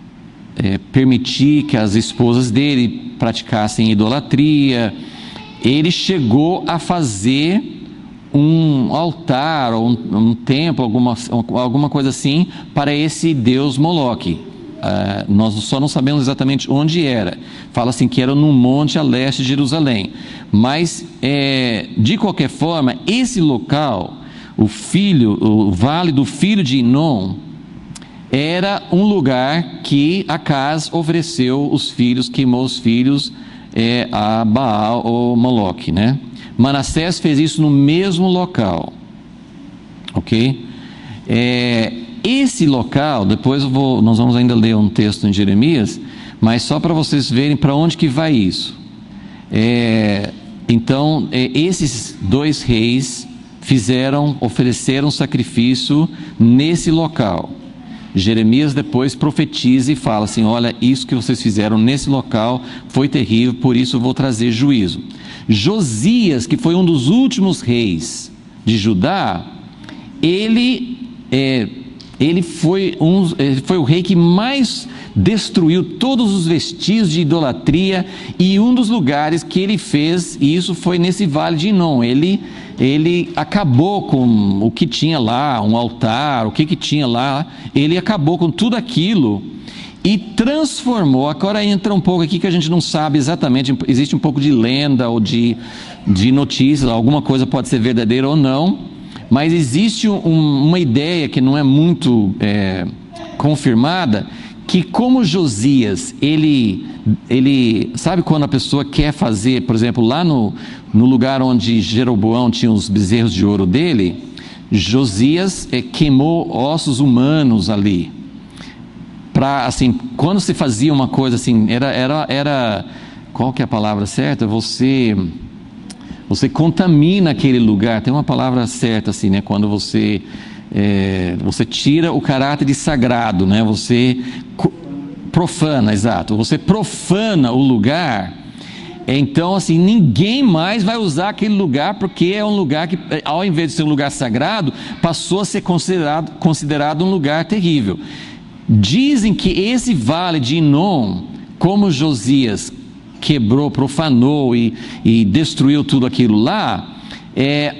permitir que as esposas dele praticassem idolatria, ele chegou a fazer um altar, ou um templo, alguma coisa assim, para esse deus Moloque. Nós só não sabemos exatamente onde era. Fala assim que era num monte a leste de Jerusalém. Mas, de qualquer forma, esse local, o vale do filho de Inom, era um lugar que Acaz ofereceu os filhos, queimou os filhos a Baal ou Moloque, né? Manassés fez isso no mesmo local, ok? Esse local, depois nós vamos ainda ler um texto em Jeremias, mas só para vocês verem para onde que vai isso. Então, esses dois reis ofereceram sacrifício nesse local. Jeremias depois profetiza e fala assim: olha, isso que vocês fizeram nesse local foi terrível, por isso eu vou trazer juízo. Josias, que foi um dos últimos reis de Judá, ele foi o rei que mais destruiu todos os vestígios de idolatria, e um dos lugares que ele fez, e isso foi nesse vale de Inom, ele acabou com o que tinha lá, um altar, o que tinha lá, ele acabou com tudo aquilo e transformou. Agora entra um pouco aqui que a gente não sabe exatamente, existe um pouco de lenda ou de notícias, alguma coisa pode ser verdadeira ou não, mas existe uma ideia que não é muito confirmada, que como Josias, ele sabe quando a pessoa quer fazer, por exemplo, lá no lugar onde Jeroboão tinha os bezerros de ouro dele, Josias queimou ossos humanos ali, para assim, quando se fazia uma coisa assim, era qual que é a palavra certa? Você contamina aquele lugar, tem uma palavra certa assim, né? Quando você tira o caráter de sagrado, né? Você profana, exato, você profana o lugar. Então assim, ninguém mais vai usar aquele lugar, porque é um lugar que, ao invés de ser um lugar sagrado, passou a ser considerado um lugar terrível. Dizem que esse vale de Inom, como Josias quebrou, profanou e destruiu tudo aquilo lá,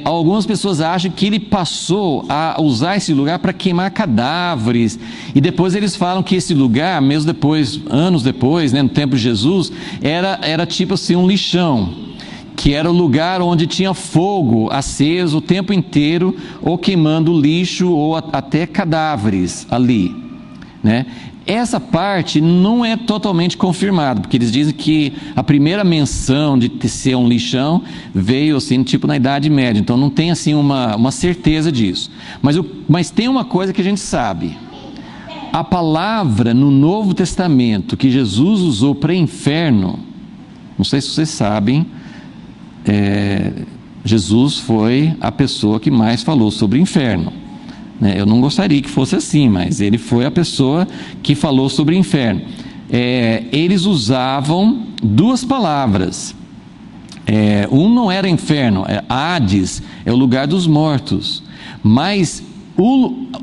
algumas pessoas acham que ele passou a usar esse lugar para queimar cadáveres, e depois eles falam que esse lugar, mesmo depois, anos depois, né, no tempo de Jesus, era tipo assim um lixão, que era o lugar onde tinha fogo aceso o tempo inteiro, ou queimando lixo ou até cadáveres ali, né? Essa parte não é totalmente confirmada, porque eles dizem que a primeira menção de ser um lixão veio assim, tipo na Idade Média, então não tem assim uma certeza disso. Mas tem uma coisa que a gente sabe: a palavra no Novo Testamento que Jesus usou para inferno, não sei se vocês sabem, Jesus foi a pessoa que mais falou sobre inferno. Eu não gostaria que fosse assim, mas ele foi a pessoa que falou sobre o inferno. Eles usavam duas palavras. Não era inferno, Hades, é o lugar dos mortos. Mas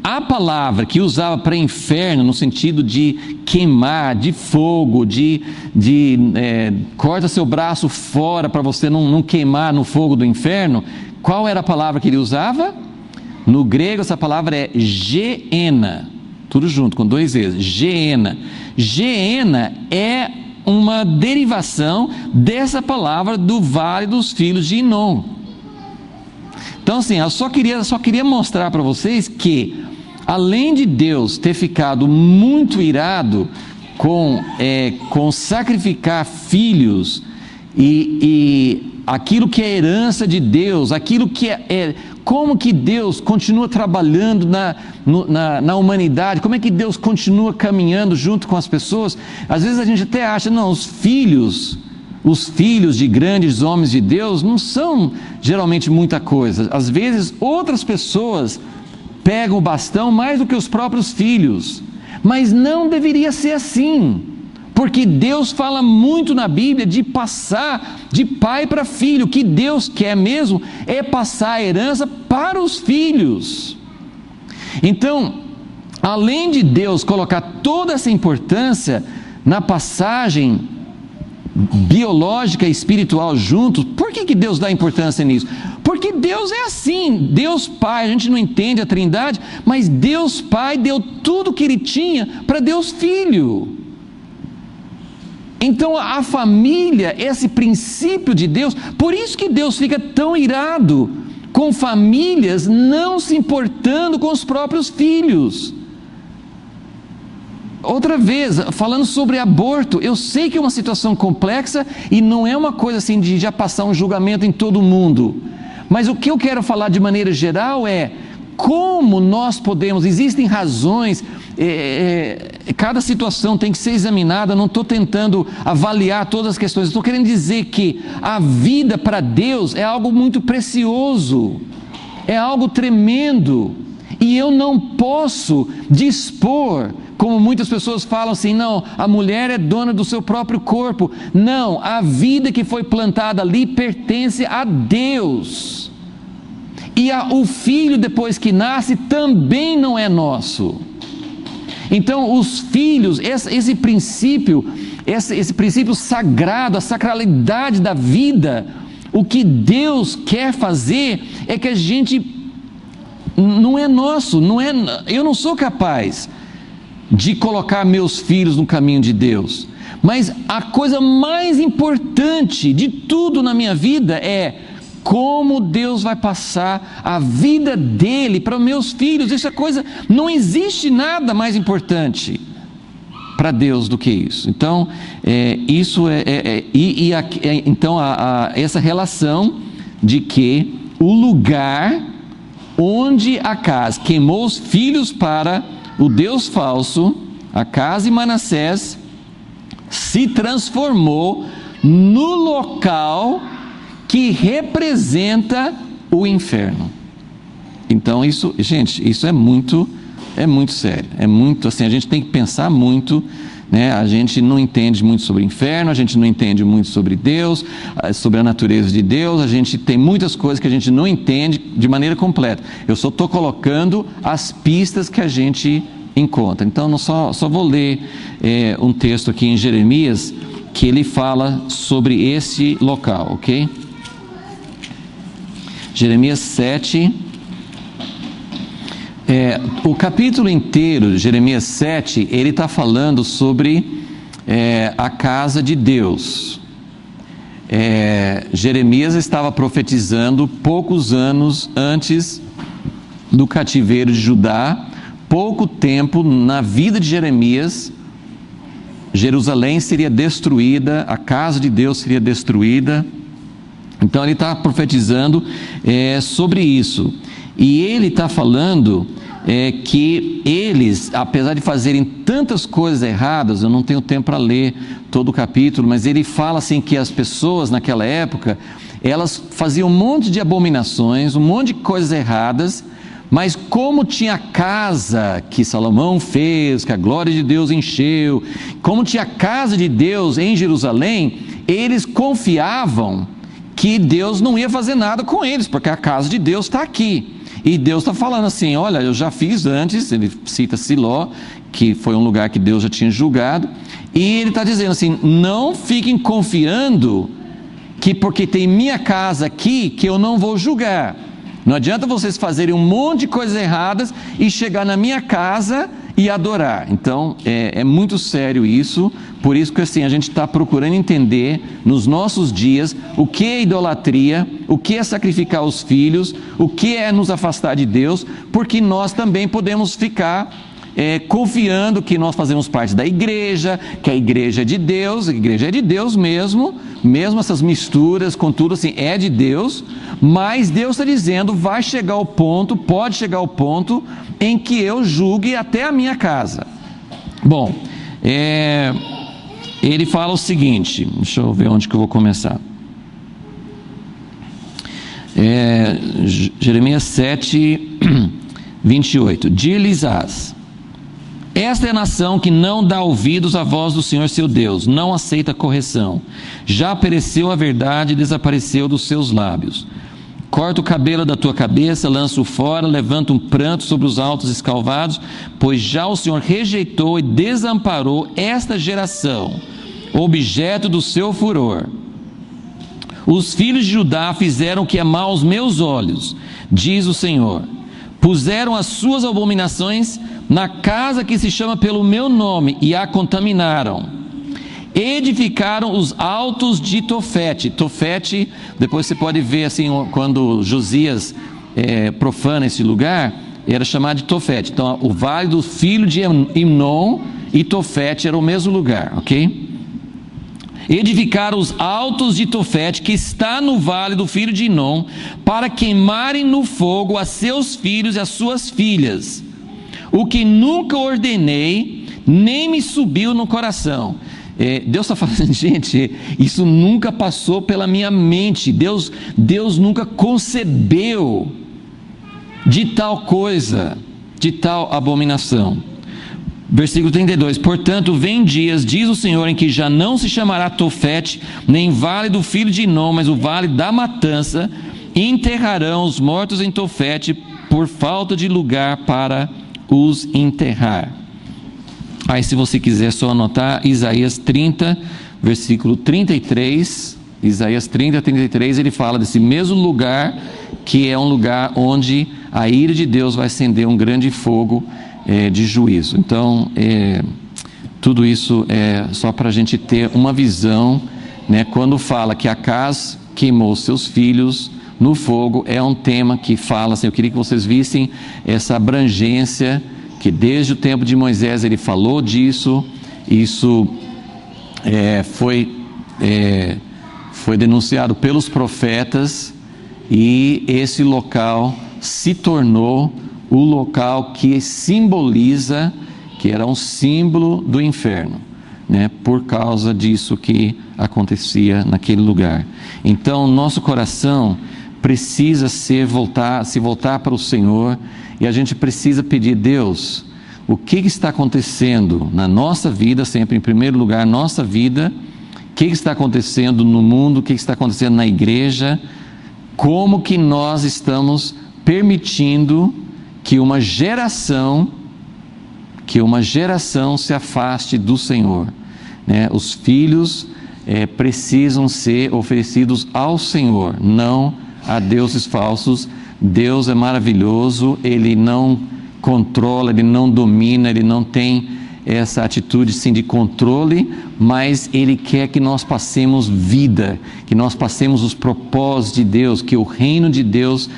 a palavra que usava para inferno, no sentido de queimar, de fogo, de corta seu braço fora para você não queimar no fogo do inferno, qual era a palavra que ele usava? No grego essa palavra é Geena, tudo junto, com dois E's, Geena. Geena é uma derivação dessa palavra do Vale dos Filhos de Inom. Então assim, eu só queria mostrar para vocês que, além de Deus ter ficado muito irado com sacrificar filhos e aquilo que é herança de Deus, aquilo que como que Deus continua trabalhando na humanidade, como é que Deus continua caminhando junto com as pessoas. Às vezes a gente até acha, não, os filhos de grandes homens de Deus não são geralmente muita coisa. Às vezes outras pessoas pegam o bastão mais do que os próprios filhos, mas não deveria ser assim, porque Deus fala muito na Bíblia de passar de pai para filho. O que Deus quer mesmo é passar a herança para os filhos. Então, além de Deus colocar toda essa importância na passagem biológica e espiritual juntos, por que Deus dá importância nisso? Porque Deus é assim, Deus Pai, a gente não entende a Trindade, mas Deus Pai deu tudo que Ele tinha para Deus Filho. Então a família, esse princípio de Deus, por isso que Deus fica tão irado com famílias não se importando com os próprios filhos. outra vez, falando sobre aborto, eu sei que é uma situação complexa e não é uma coisa assim de já passar um julgamento em todo mundo. Mas o que eu quero falar de maneira geral é como nós podemos, existem razões, cada situação tem que ser examinada. Eu não estou tentando avaliar todas as questões, estou querendo dizer que a vida para Deus é algo muito precioso, é algo tremendo, e eu não posso dispor, como muitas pessoas falam assim, não, a mulher é dona do seu próprio corpo. Não, a vida que foi plantada ali pertence a Deus, e o filho depois que nasce também não é nosso. Então os filhos, esse princípio sagrado, a sacralidade da vida, o que Deus quer fazer é que a gente, não é nosso, eu não sou capaz de colocar meus filhos no caminho de Deus, mas a coisa mais importante de tudo na minha vida é como Deus vai passar a vida dele para meus filhos. Isso é coisa, não existe nada mais importante para Deus do que isso. Então, essa relação de que o lugar onde Acás queimou os filhos para o Deus falso, Acás e Manassés, se transformou no local que representa o inferno. Então isso, gente, isso é muito sério, é muito assim, a gente tem que pensar muito, né? A gente não entende muito sobre o inferno, a gente não entende muito sobre Deus, sobre a natureza de Deus, a gente tem muitas coisas que a gente não entende de maneira completa. Eu só estou colocando as pistas que a gente encontra. Então só vou ler um texto aqui em Jeremias, que ele fala sobre esse local, ok? Jeremias 7, o capítulo inteiro, Jeremias 7, ele está falando sobre a casa de Deus. Jeremias estava profetizando poucos anos antes do cativeiro de Judá. Pouco tempo na vida de Jeremias, Jerusalém seria destruída, a casa de Deus seria destruída. Então ele está profetizando sobre isso, e ele está falando que eles, apesar de fazerem tantas coisas erradas, eu não tenho tempo para ler todo o capítulo, mas ele fala assim que as pessoas naquela época, elas faziam um monte de abominações, um monte de coisas erradas, mas como tinha a casa que Salomão fez, que a glória de Deus encheu, como tinha a casa de Deus em Jerusalém, eles confiavam que Deus não ia fazer nada com eles, porque a casa de Deus está aqui, e Deus está falando assim, olha, eu já fiz antes. Ele cita Siló, que foi um lugar que Deus já tinha julgado, e ele está dizendo assim, não fiquem confiando que porque tem minha casa aqui, que eu não vou julgar. Não adianta vocês fazerem um monte de coisas erradas e chegar na minha casa e adorar. Então é muito sério isso. Por isso que assim, a gente está procurando entender nos nossos dias o que é idolatria, o que é sacrificar os filhos, o que é nos afastar de Deus, porque nós também podemos ficar confiando que nós fazemos parte da igreja, que a igreja é de Deus mesmo essas misturas, contudo assim, é de Deus, mas Deus está dizendo, pode chegar ao ponto em que eu julgue até a minha casa. Bom, ele fala o seguinte, deixa eu ver onde que eu vou começar. Jeremias 7, 28, Diz-lhes: esta é a nação que não dá ouvidos à voz do Senhor seu Deus, não aceita correção. Já pereceu a verdade e desapareceu dos seus lábios. Corta o cabelo da tua cabeça, lança-o fora, levanta um pranto sobre os altos escalvados, pois já o Senhor rejeitou e desamparou esta geração, objeto do seu furor. Os filhos de Judá fizeram o que é mal aos meus olhos, diz o Senhor. Puseram as suas abominações na casa que se chama pelo meu nome e a contaminaram. Edificaram os altos de Tofete. Tofete, depois você pode ver assim, quando Josias profana esse lugar, era chamado de Tofete. Então, o vale do filho de Hinom e Tofete era o mesmo lugar, ok? Edificaram os altos de Tofete, que está no vale do filho de Hinom, para queimarem no fogo a seus filhos e as suas filhas, o que nunca ordenei, nem me subiu no coração. Deus está falando, gente, isso nunca passou pela minha mente. Deus nunca concebeu de tal coisa, de tal abominação. Versículo 32, portanto, vem dias, diz o Senhor, em que já não se chamará Tofete, nem vale do filho de Hinom, mas o vale da matança, e enterrarão os mortos em Tofete, por falta de lugar para os enterrar. Aí, se você quiser só anotar, Isaías 30, versículo 33, Isaías 30, 33, ele fala desse mesmo lugar, que é um lugar onde a ira de Deus vai acender um grande fogo de juízo. Então, tudo isso é só para a gente ter uma visão, né? Quando fala que Acaz queimou seus filhos no fogo, é um tema que fala assim, eu queria que vocês vissem essa abrangência, que desde o tempo de Moisés ele falou disso, isso foi denunciado pelos profetas, e esse local se tornou o local que simboliza, que era um símbolo do inferno, né? Por causa disso que acontecia naquele lugar. Então, nosso coração precisa se voltar para o Senhor, e a gente precisa pedir: Deus, o que está acontecendo na nossa vida, sempre em primeiro lugar, nossa vida, o que está acontecendo no mundo, o que está acontecendo na igreja, como que nós estamos permitindo que uma geração se afaste do Senhor, né? Os filhos precisam ser oferecidos ao Senhor, não a deuses falsos. Deus é maravilhoso, Ele não controla, Ele não domina, Ele não tem essa atitude sim de controle, mas Ele quer que nós passemos vida, que nós passemos os propósitos de Deus, que o reino de Deus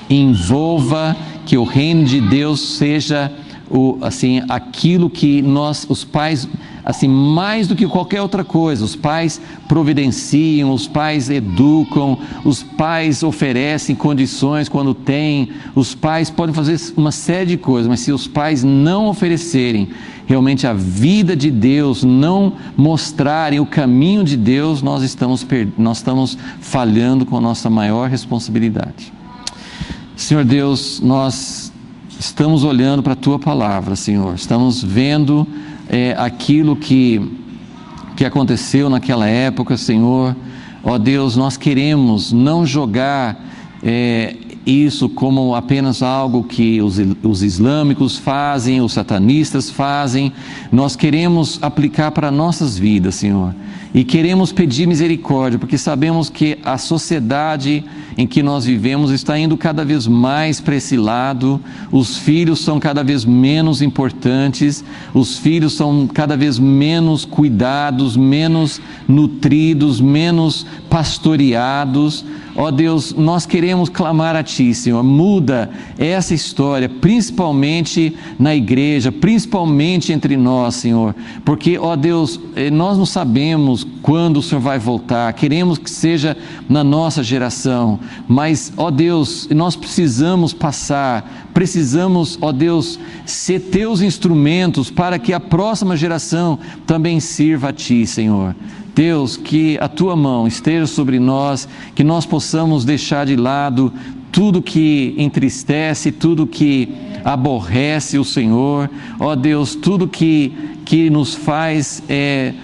envolva, que o reino de Deus seja aquilo que nós, os pais, assim, mais do que qualquer outra coisa, os pais providenciam, os pais educam, os pais oferecem condições quando tem, os pais podem fazer uma série de coisas, mas se os pais não oferecerem realmente a vida de Deus, não mostrarem o caminho de Deus, nós estamos falhando com a nossa maior responsabilidade. Senhor Deus, nós estamos olhando para a Tua Palavra, Senhor, estamos vendo aquilo que aconteceu naquela época, Senhor. Ó Deus, nós queremos não jogar isso como apenas algo que os islâmicos fazem, os satanistas fazem. Nós queremos aplicar para nossas vidas, Senhor, e queremos pedir misericórdia, porque sabemos que a sociedade em que nós vivemos está indo cada vez mais para esse lado. Os filhos são cada vez menos importantes, os filhos são cada vez menos cuidados, menos nutridos, menos pastoreados. Ó Deus, nós queremos clamar a Ti, Senhor, muda essa história, principalmente na igreja, principalmente entre nós, Senhor, porque, ó Deus, nós não sabemos quando o Senhor vai voltar, queremos que seja na nossa geração, mas, ó Deus, nós precisamos, ó Deus, ser Teus instrumentos para que a próxima geração também sirva a Ti, Senhor. Deus, que a Tua mão esteja sobre nós, que nós possamos deixar de lado tudo que entristece, tudo que aborrece o Senhor, ó Deus, tudo que nos faz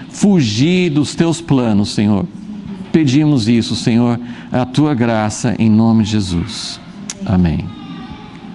fugir dos Teus planos, Senhor. Pedimos isso, Senhor, a Tua graça, em nome de Jesus. Amém.